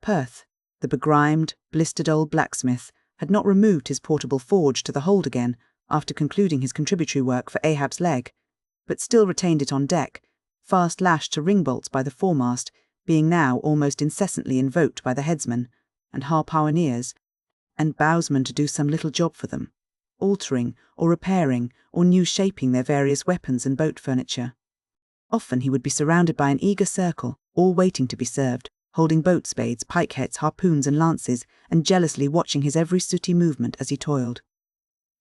Perth, the begrimed, blistered old blacksmith, had not removed his portable forge to the hold again after concluding his contributory work for Ahab's leg, but still retained it on deck, fast lashed to ring bolts by the foremast, being now almost incessantly invoked by the headsman, and harpooneers, and bowsmen to do some little job for them, altering or repairing or new shaping their various weapons and boat furniture. Often he would be surrounded by an eager circle, all waiting to be served, holding boat spades, pike-heads, harpoons and lances, and jealously watching his every sooty movement as he toiled.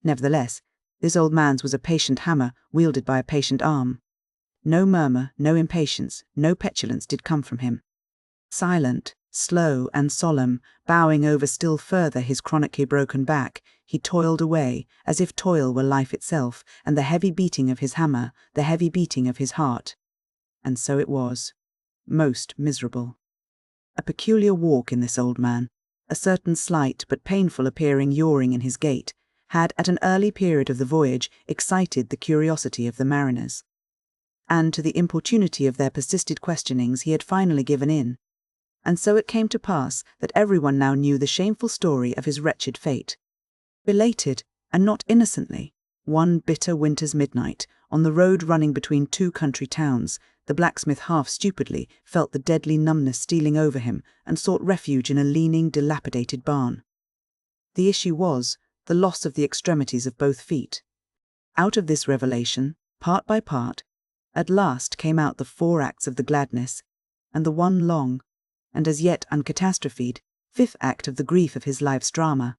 Nevertheless, this old man's was a patient hammer wielded by a patient arm. No murmur, no impatience, no petulance did come from him. Silent, slow and solemn, bowing over still further his chronically broken back, he toiled away, as if toil were life itself, and the heavy beating of his hammer, the heavy beating of his heart. And so it was. Most miserable. A peculiar walk in this old man, a certain slight but painful appearing yawing in his gait, had at an early period of the voyage excited the curiosity of the mariners. And to the importunity of their persisted questionings he had finally given in. And so it came to pass that everyone now knew the shameful story of his wretched fate. Belated, and not innocently, one bitter winter's midnight, on the road running between two country towns, the blacksmith half stupidly felt the deadly numbness stealing over him and sought refuge in a leaning, dilapidated barn. The issue was the loss of the extremities of both feet. Out of this revelation, part by part, at last came out the 4 acts of the gladness, and the one long, and as yet uncatastrophed, 5th act of the grief of his life's drama.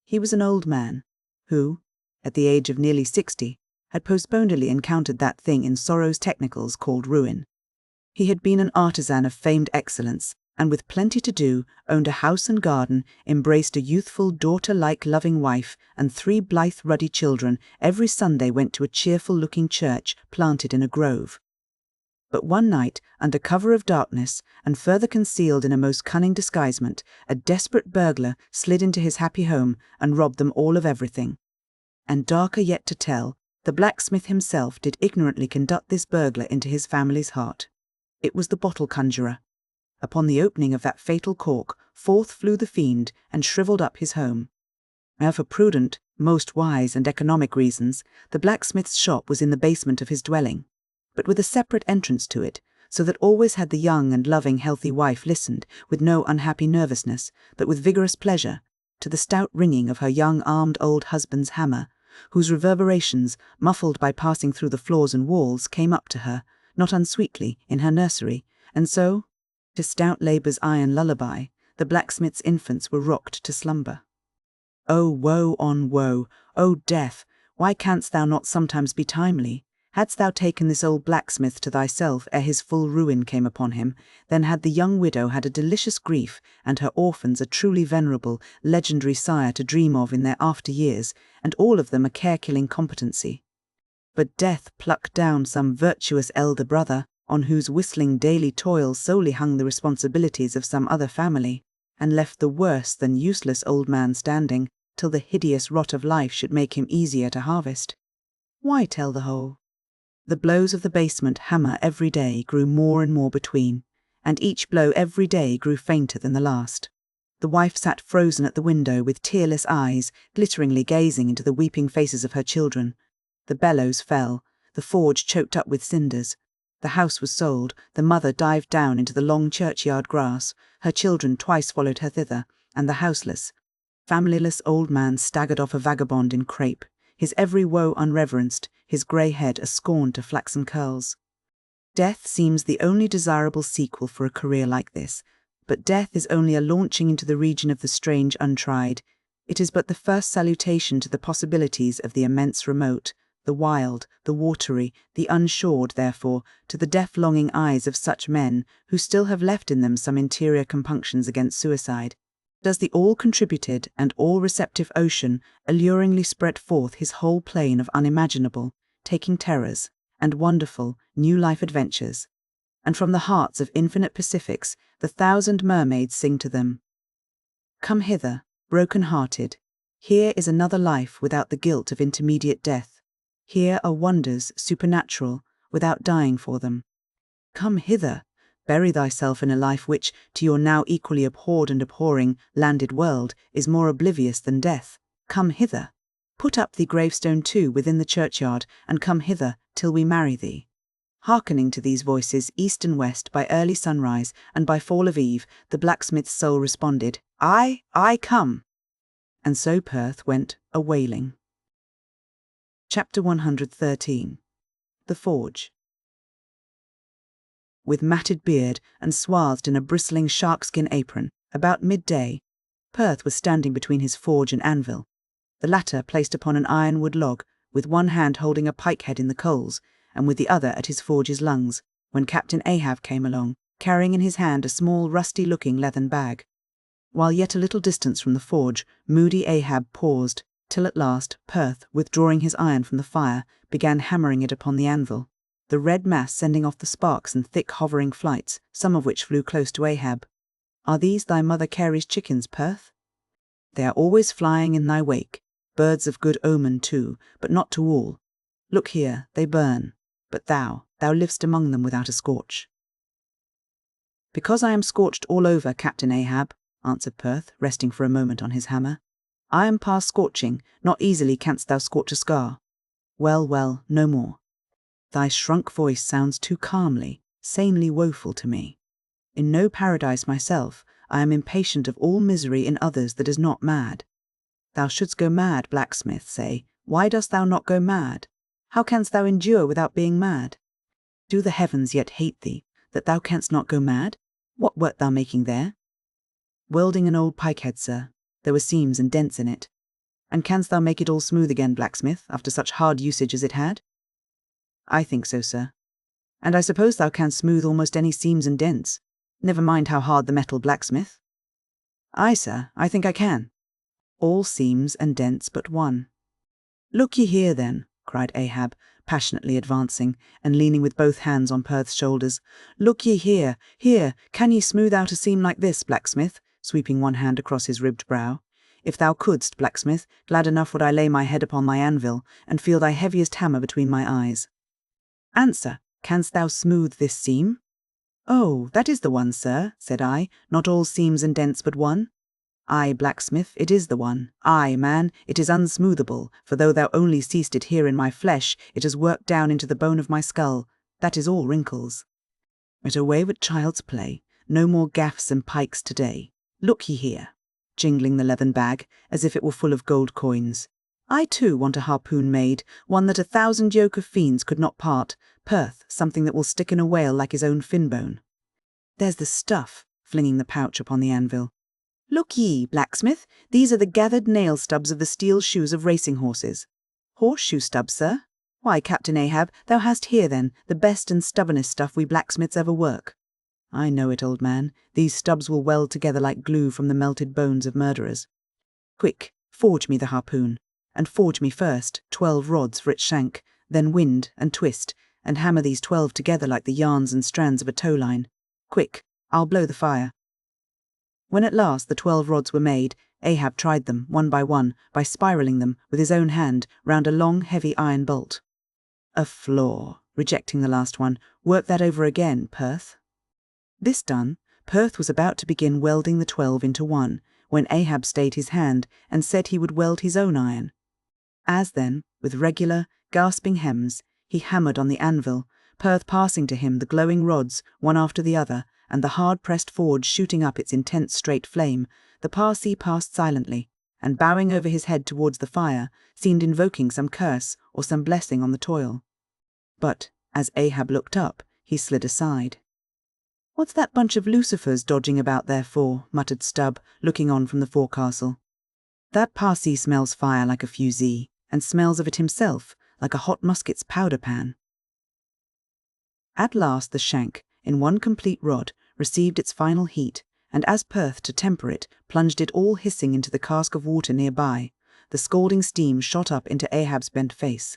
He was an old man, who, at the age of nearly 60, had postponedly encountered that thing in sorrow's technicals called ruin. He had been an artisan of famed excellence, and with plenty to do, owned a house and garden, embraced a youthful, daughter-like loving wife, and 3 blithe ruddy children, every Sunday went to a cheerful-looking church planted in a grove. But one night, under cover of darkness, and further concealed in a most cunning disguisement, a desperate burglar slid into his happy home and robbed them all of everything. And darker yet to tell, the blacksmith himself did ignorantly conduct this burglar into his family's heart. It was the bottle conjurer. Upon the opening of that fatal cork, forth flew the fiend and shrivelled up his home. Now for prudent, most wise and economic reasons, the blacksmith's shop was in the basement of his dwelling, but with a separate entrance to it, so that always had the young and loving healthy wife listened, with no unhappy nervousness, but with vigorous pleasure, to the stout ringing of her young armed old husband's hammer, whose reverberations, muffled by passing through the floors and walls, came up to her, not unsweetly, in her nursery, and so, to stout labour's iron lullaby, the blacksmith's infants were rocked to slumber. O woe on woe! O death! Why canst thou not sometimes be timely? Hadst thou taken this old blacksmith to thyself ere his full ruin came upon him, then had the young widow had a delicious grief, and her orphans a truly venerable, legendary sire to dream of in their after years, and all of them a care-killing competency. But death plucked down some virtuous elder brother, on whose whistling daily toil solely hung the responsibilities of some other family, and left the worse than useless old man standing till the hideous rot of life should make him easier to harvest. Why tell the whole? The blows of the basement hammer every day grew more and more between, and each blow every day grew fainter than the last. The wife sat frozen at the window with tearless eyes, glitteringly gazing into the weeping faces of her children. The bellows fell, the forge choked up with cinders. The house was sold, the mother dived down into the long churchyard grass, her children twice followed her thither, and the houseless, familyless old man staggered off a vagabond in crape, his every woe unreverenced, his grey head a scorn to flaxen curls. Death seems the only desirable sequel for a career like this, but death is only a launching into the region of the strange untried. It is but the first salutation to the possibilities of the immense remote, the wild, the watery, the unshored, therefore, to the death-longing eyes of such men who still have left in them some interior compunctions against suicide. Does the all-contributed and all-receptive ocean alluringly spread forth his whole plain of unimaginable, taking terrors, and wonderful, new life adventures, and from the hearts of infinite Pacifics the 1,000 mermaids sing to them. Come hither, broken-hearted. Here is another life without the guilt of intermediate death. Here are wonders supernatural without dying for them. Come hither, bury thyself in a life which, to your now equally abhorred and abhorring landed world, is more oblivious than death. Come hither. Put up thee gravestone too within the churchyard, and come hither till we marry thee. Hearkening to these voices east and west by early sunrise and by fall of eve, the blacksmith's soul responded, I come. And so Perth went a-wailing. Chapter 113. The Forge. With matted beard and swathed in a bristling sharkskin apron, about midday, Perth was standing between his forge and anvil, the latter placed upon an ironwood log, with one hand holding a pike-head in the coals, and with the other at his forge's lungs, when Captain Ahab came along, carrying in his hand a small rusty-looking leathern bag. While yet a little distance from the forge, moody Ahab paused, till at last Perth, withdrawing his iron from the fire, began hammering it upon the anvil, the red mass sending off the sparks in thick hovering flights, some of which flew close to Ahab. Are these thy mother Carey's chickens, Perth? They are always flying in thy wake, birds of good omen too, but not to all. Look here, they burn, but thou livest among them without a scorch. Because I am scorched all over, Captain Ahab, answered Perth, resting for a moment on his hammer. I am past scorching, not easily canst thou scorch a scar. Well, no more. Thy shrunk voice sounds too calmly, sanely woeful to me. In no paradise myself, I am impatient of all misery in others that is not mad. Thou shouldst go mad, blacksmith, say, why dost thou not go mad? How canst thou endure without being mad? Do the heavens yet hate thee, that thou canst not go mad? What wert thou making there? Welding an old pike-head, sir. There were seams and dents in it. And canst thou make it all smooth again, blacksmith, after such hard usage as it had? I think so, sir. And I suppose thou canst smooth almost any seams and dents. Never mind how hard the metal, blacksmith. Aye, sir, I think I can. All seams and dents but one. Look ye here, then, cried Ahab, passionately advancing, and leaning with both hands on Perth's shoulders. Look ye here, can ye smooth out a seam like this, blacksmith, sweeping one hand across his ribbed brow. If thou couldst, blacksmith, glad enough would I lay my head upon thy anvil, and feel thy heaviest hammer between my eyes. Answer, canst thou smooth this seam? Oh, that is the one, sir, said I, not all seams and dents but one. Aye, blacksmith, it is the one. Aye, man, it is unsmoothable, for though thou only seest it here in my flesh, it has worked down into the bone of my skull. That is all wrinkles. But away with child's play, no more gaffs and pikes today. Look ye here, jingling the leathern bag, as if it were full of gold coins. I too want a harpoon made, one that 1,000 yoke of fiends could not part, Perth, something that will stick in a whale like his own fin bone. There's the stuff, flinging the pouch upon the anvil. Look ye, blacksmith, these are the gathered nail stubs of the steel shoes of racing horses. Horseshoe stubs, sir? Why, Captain Ahab, thou hast here, then, the best and stubbornest stuff we blacksmiths ever work. I know it, old man. These stubs will weld together like glue from the melted bones of murderers. Quick, forge me the harpoon, and forge me first 12 rods for its shank, then wind and twist, and hammer these 12 together like the yarns and strands of a tow line. Quick, I'll blow the fire." When at last the 12 rods were made, Ahab tried them, one by spiralling them with his own hand round a long, heavy iron bolt. "A flaw," rejecting the last one. "Work that over again, Perth." This done, Perth was about to begin welding the 12 into one, when Ahab stayed his hand and said he would weld his own iron. As then, with regular, gasping hems, he hammered on the anvil, Perth passing to him the glowing rods, one after the other, and the hard-pressed forge shooting up its intense straight flame, the Parsee passed silently, and bowing over his head towards the fire, seemed invoking some curse or some blessing on the toil. But, as Ahab looked up, he slid aside. "What's that bunch of lucifers dodging about there for?" muttered Stubb, looking on from the forecastle. "That Parsee smells fire like a fusee, and smells of it himself, like a hot musket's powder pan." At last the shank, in one complete rod, received its final heat, and as Perth, to temper it, plunged it all hissing into the cask of water nearby, the scalding steam shot up into Ahab's bent face.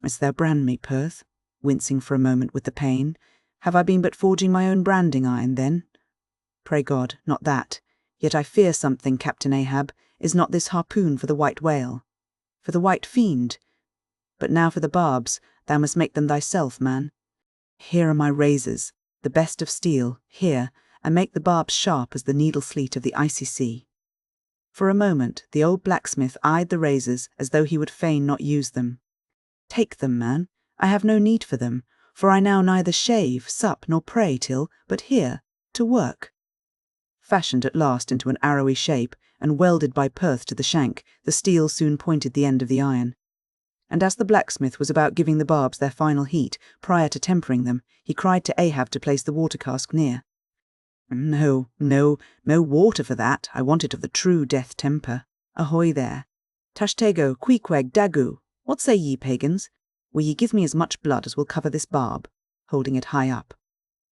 "Must thou brand me, Perth?" wincing for a moment with the pain. "Have I been but forging my own branding iron, then?" "Pray God, not that. Yet I fear something, Captain Ahab. Is not this harpoon for the white whale? For the white fiend? But now for the barbs, thou must make them thyself, man. Here are my razors, the best of steel, here, and make the barbs sharp as the needle-sleet of the icy sea." For a moment the old blacksmith eyed the razors as though he would fain not use them. "Take them, man. I have no need for them, for I now neither shave, sup, nor pray till, but here, to work." Fashioned at last into an arrowy shape, and welded by Perth to the shank, the steel soon pointed the end of the iron. And as the blacksmith was about giving the barbs their final heat, prior to tempering them, he cried to Ahab to place the water cask near. No water for that. I want it of the true death temper. Ahoy there. Tashtego, Queequeg, Dagu, what say ye, pagans? Will ye give me as much blood as will cover this barb?" holding it high up.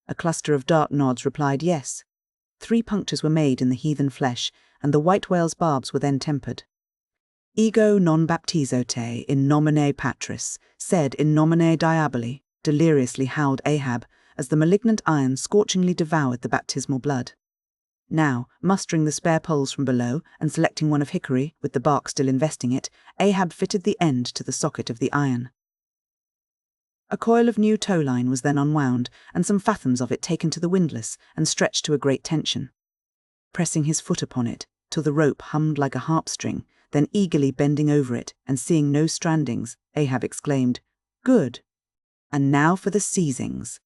A cluster of dark nods replied yes. 3 punctures were made in the heathen flesh, and the white whale's barbs were then tempered. "Ego non baptizo te in nomine patris, sed in nomine diaboli," deliriously howled Ahab, as the malignant iron scorchingly devoured the baptismal blood. Now, mustering the spare poles from below, and selecting one of hickory, with the bark still investing it, Ahab fitted the end to the socket of the iron. A coil of new tow-line was then unwound, and some fathoms of it taken to the windlass and stretched to a great tension. Pressing his foot upon it, till the rope hummed like a harp-string, then eagerly bending over it, and seeing no strandings, Ahab exclaimed, "Good! And now for the seizings."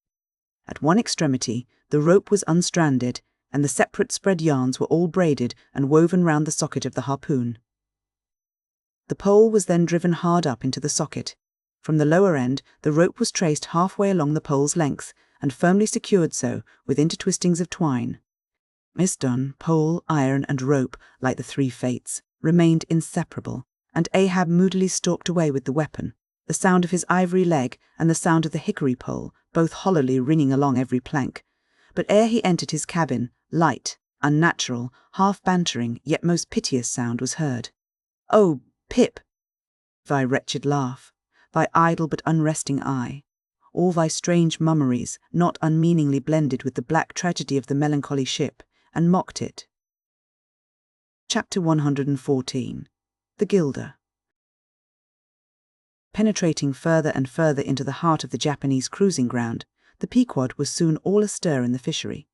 At one extremity, the rope was unstranded, and the separate spread yarns were all braided and woven round the socket of the harpoon. The pole was then driven hard up into the socket. From the lower end, the rope was traced halfway along the pole's length, and firmly secured so, with intertwistings of twine. This done, pole, iron, and rope, like the 3 fates, remained inseparable, and Ahab moodily stalked away with the weapon, the sound of his ivory leg and the sound of the hickory pole, both hollowly ringing along every plank. But ere he entered his cabin, light, unnatural, half-bantering, yet most piteous sound was heard. "Oh, Pip! Thy wretched laugh, thy idle but unresting eye, all thy strange mummeries, not unmeaningly blended with the black tragedy of the melancholy ship, and mocked it." Chapter 114. The Gilder. Penetrating further and further into the heart of the Japanese cruising ground, the Pequod was soon all astir in the fishery.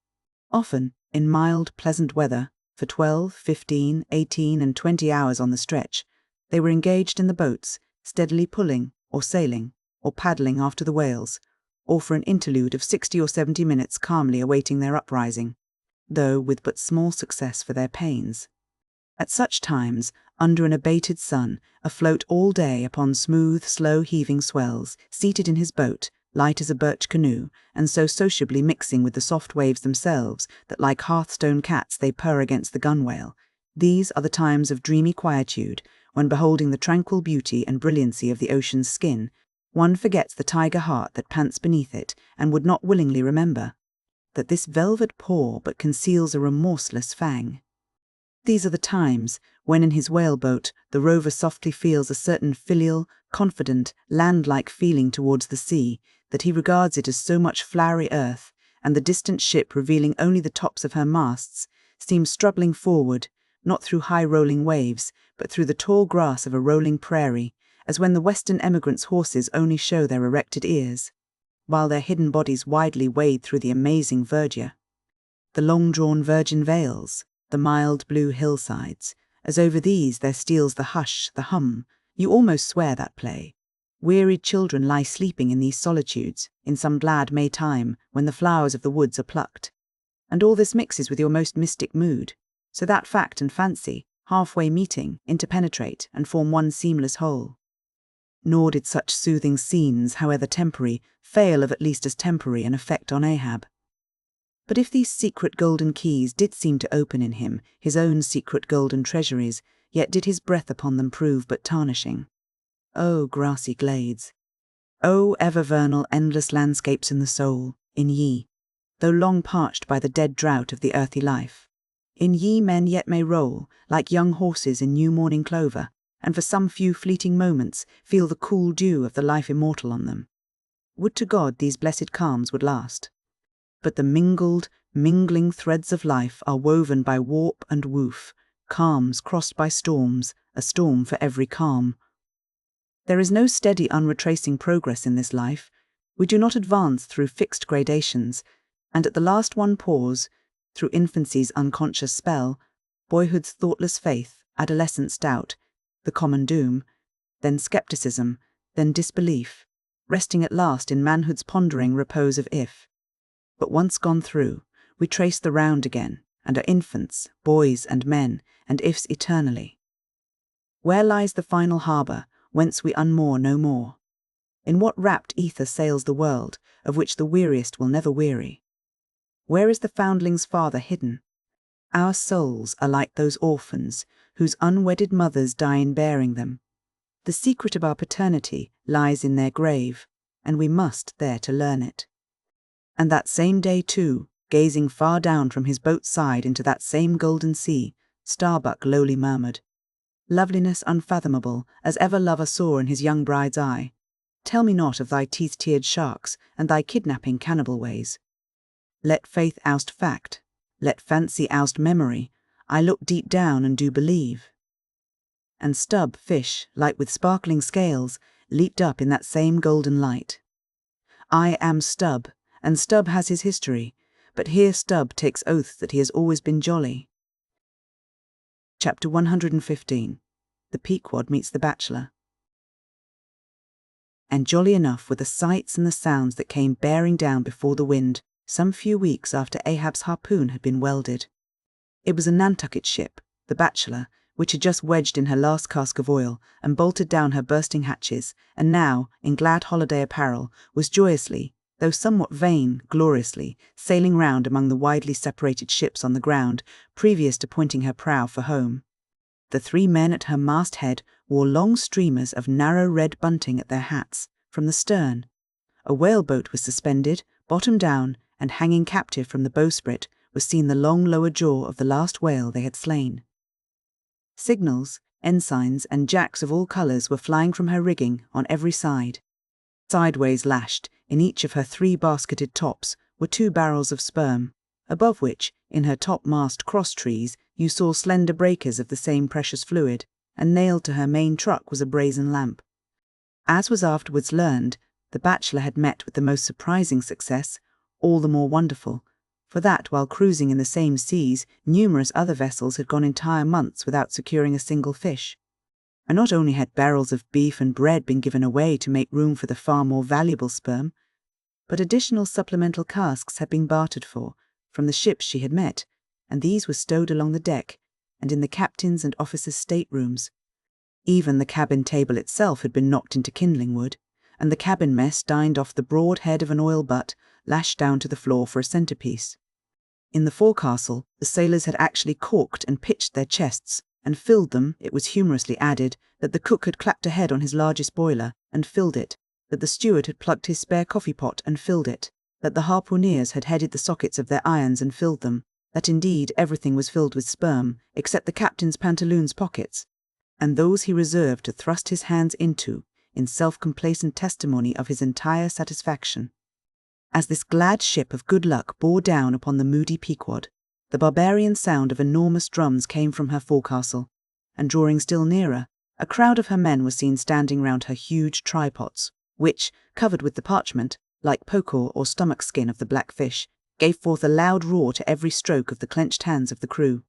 Often, in mild, pleasant weather, for 12, 15, 18, and 20 hours on the stretch, they were engaged in the boats, steadily pulling, or sailing, or paddling after the whales, or for an interlude of 60 or 70 minutes calmly awaiting their uprising, though with but small success for their pains. At such times, under an abated sun, afloat all day upon smooth, slow-heaving swells, seated in his boat, light as a birch canoe, and so sociably mixing with the soft waves themselves that like hearthstone cats they purr against the gunwale, these are the times of dreamy quietude, when beholding the tranquil beauty and brilliancy of the ocean's skin, one forgets the tiger heart that pants beneath it, and would not willingly remember that this velvet paw but conceals a remorseless fang. These are the times when in his whaleboat the rover softly feels a certain filial, confident, land-like feeling towards the sea, that he regards it as so much floury earth, and the distant ship, revealing only the tops of her masts, seems struggling forward, not through high-rolling waves, but through the tall grass of a rolling prairie, as when the Western emigrants' horses only show their erected ears, while their hidden bodies widely wade through the amazing verdure. The long-drawn virgin vales, the mild blue hillsides, as over these there steals the hush, the hum, you almost swear that play. Wearied children lie sleeping in these solitudes, in some glad May time, when the flowers of the woods are plucked. And all this mixes with your most mystic mood, so that fact and fancy, halfway meeting, interpenetrate, and form one seamless whole. Nor did such soothing scenes, however temporary, fail of at least as temporary an effect on Ahab. But if these secret golden keys did seem to open in him his own secret golden treasuries, yet did his breath upon them prove but tarnishing. O grassy glades! O ever-vernal endless landscapes in the soul, in ye, though long parched by the dead drought of the earthy life. In ye men yet may roll, like young horses in new morning clover, and for some few fleeting moments feel the cool dew of the life immortal on them. Would to God these blessed calms would last. But the mingling threads of life are woven by warp and woof, calms crossed by storms, a storm for every calm. There is no steady unretracing progress in this life. We do not advance through fixed gradations, and at the last one pause, through infancy's unconscious spell, boyhood's thoughtless faith, adolescence doubt, the common doom, then skepticism, then disbelief, resting at last in manhood's pondering repose of if. But once gone through, we trace the round again, and are infants, boys and men, and ifs eternally. Where lies the final harbour, whence we unmoor no more? In what rapt ether sails the world, of which the weariest will never weary? Where is the foundling's father hidden? Our souls are like those orphans, whose unwedded mothers die in bearing them. The secret of our paternity lies in their grave, and we must there to learn it. And that same day too, gazing far down from his boat's side into that same golden sea, Starbuck lowly murmured, "Loveliness unfathomable, as ever lover saw in his young bride's eye, tell me not of thy teeth-tiered sharks and thy kidnapping cannibal ways. Let faith oust fact, let fancy oust memory, I look deep down and do believe." And Stubb, fish, light with sparkling scales, leaped up in that same golden light. I am Stubb, and Stubb has his history, but here Stubb takes oath that he has always been jolly. Chapter 115. The Pequod Meets the Bachelor. And jolly enough were the sights and the sounds that came bearing down before the wind, some few weeks after Ahab's harpoon had been welded. It was a Nantucket ship, the Bachelor, which had just wedged in her last cask of oil and bolted down her bursting hatches, and now, in glad holiday apparel, was joyously, though somewhat vain, gloriously, sailing round among the widely separated ships on the ground, previous to pointing her prow for home. The 3 men at her masthead wore long streamers of narrow red bunting at their hats, from the stern. A whaleboat was suspended, bottom down, and hanging captive from the bowsprit was seen the long lower jaw of the last whale they had slain. Signals, ensigns, and jacks of all colours were flying from her rigging on every side. Sideways lashed, in each of her 3 basketed tops, were 2 barrels of sperm, above which, in her topmast cross-trees, you saw slender breakers of the same precious fluid, and nailed to her main truck was a brazen lamp. As was afterwards learned, the Bachelor had met with the most surprising success, all the more wonderful, for that while cruising in the same seas, numerous other vessels had gone entire months without securing a single fish. And not only had barrels of beef and bread been given away to make room for the far more valuable sperm, but additional supplemental casks had been bartered for, from the ships she had met, and these were stowed along the deck, and in the captain's and officers' staterooms. Even the cabin table itself had been knocked into kindling wood, and the cabin mess dined off the broad head of an oil butt, lashed down to the floor for a centrepiece. In the forecastle, the sailors had actually corked and pitched their chests, and filled them. It was humorously added that the cook had clapped ahead on his largest boiler, and filled it, that the steward had plugged his spare coffee-pot and filled it, that the harpooneers had headed the sockets of their irons and filled them, that indeed everything was filled with sperm, except the captain's pantaloons pockets, and those he reserved to thrust his hands into, in self-complacent testimony of his entire satisfaction. As this glad ship of good luck bore down upon the moody Pequod, the barbarian sound of enormous drums came from her forecastle, and drawing still nearer, a crowd of her men was seen standing round her huge trypots, which, covered with the parchment, like pokor or stomach skin of the black fish, gave forth a loud roar to every stroke of the clenched hands of the crew.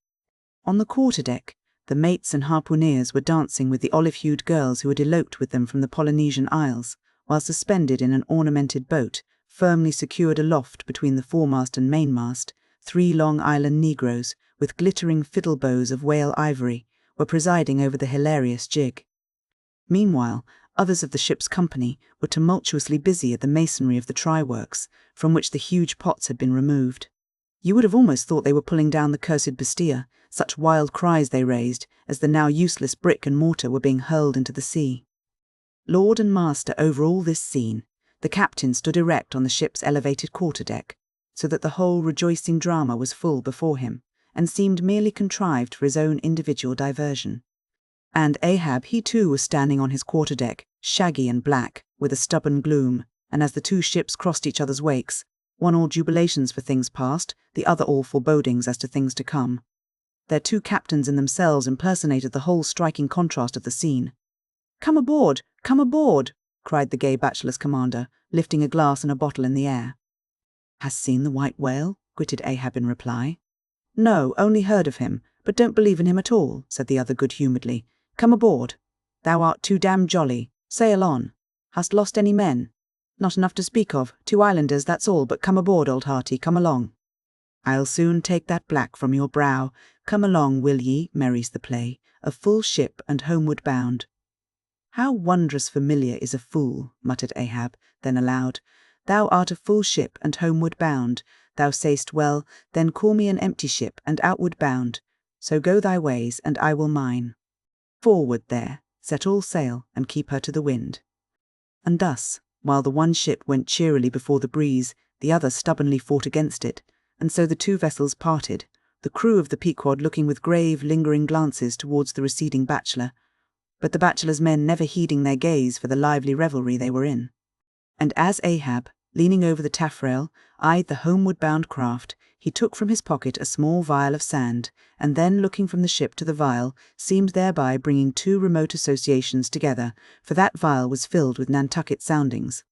On the quarter-deck, the mates and harpooneers were dancing with the olive-hued girls who had eloped with them from the Polynesian Isles, while suspended in an ornamented boat, firmly secured aloft between the foremast and mainmast, 3 Long Island negroes, with glittering fiddle bows of whale ivory, were presiding over the hilarious jig. Meanwhile, others of the ship's company were tumultuously busy at the masonry of the try-works, from which the huge pots had been removed. You would have almost thought they were pulling down the cursed Bastia, such wild cries they raised, as the now useless brick and mortar were being hurled into the sea. Lord and master over all this scene, the captain stood erect on the ship's elevated quarter-deck, so that the whole rejoicing drama was full before him, and seemed merely contrived for his own individual diversion. And Ahab, he too was standing on his quarter-deck, shaggy and black, with a stubborn gloom, and as the 2 ships crossed each other's wakes, one all jubilations for things past, the other all forebodings as to things to come. Their 2 captains in themselves impersonated the whole striking contrast of the scene. "Come aboard! Come aboard!" cried the gay bachelor's commander, lifting a glass and a bottle in the air. "Hast seen the white whale?" gritted Ahab in reply. "No, only heard of him, but don't believe in him at all," said the other good-humouredly. "Come aboard. Thou art too damned jolly. Sail on. Hast lost any men?" "Not enough to speak of. 2 islanders, that's all, but come aboard, old hearty, come along." "I'll soon take that black from your brow. Come along, will ye," merries the play, "a full ship and homeward bound." "How wondrous familiar is a fool," muttered Ahab, then aloud, "Thou art a full ship and homeward bound. Thou say'st well, then call me an empty ship and outward bound. So go thy ways, and I will mine. Forward there, set all sail, and keep her to the wind." And thus, while the one ship went cheerily before the breeze, the other stubbornly fought against it, and so the 2 vessels parted, the crew of the Pequod looking with grave, lingering glances towards the receding bachelor, but the bachelor's men never heeding their gaze for the lively revelry they were in. And as Ahab, leaning over the taffrail, eyed the homeward-bound craft, he took from his pocket a small vial of sand, and then, looking from the ship to the vial, seemed thereby bringing 2 remote associations together, for that vial was filled with Nantucket soundings.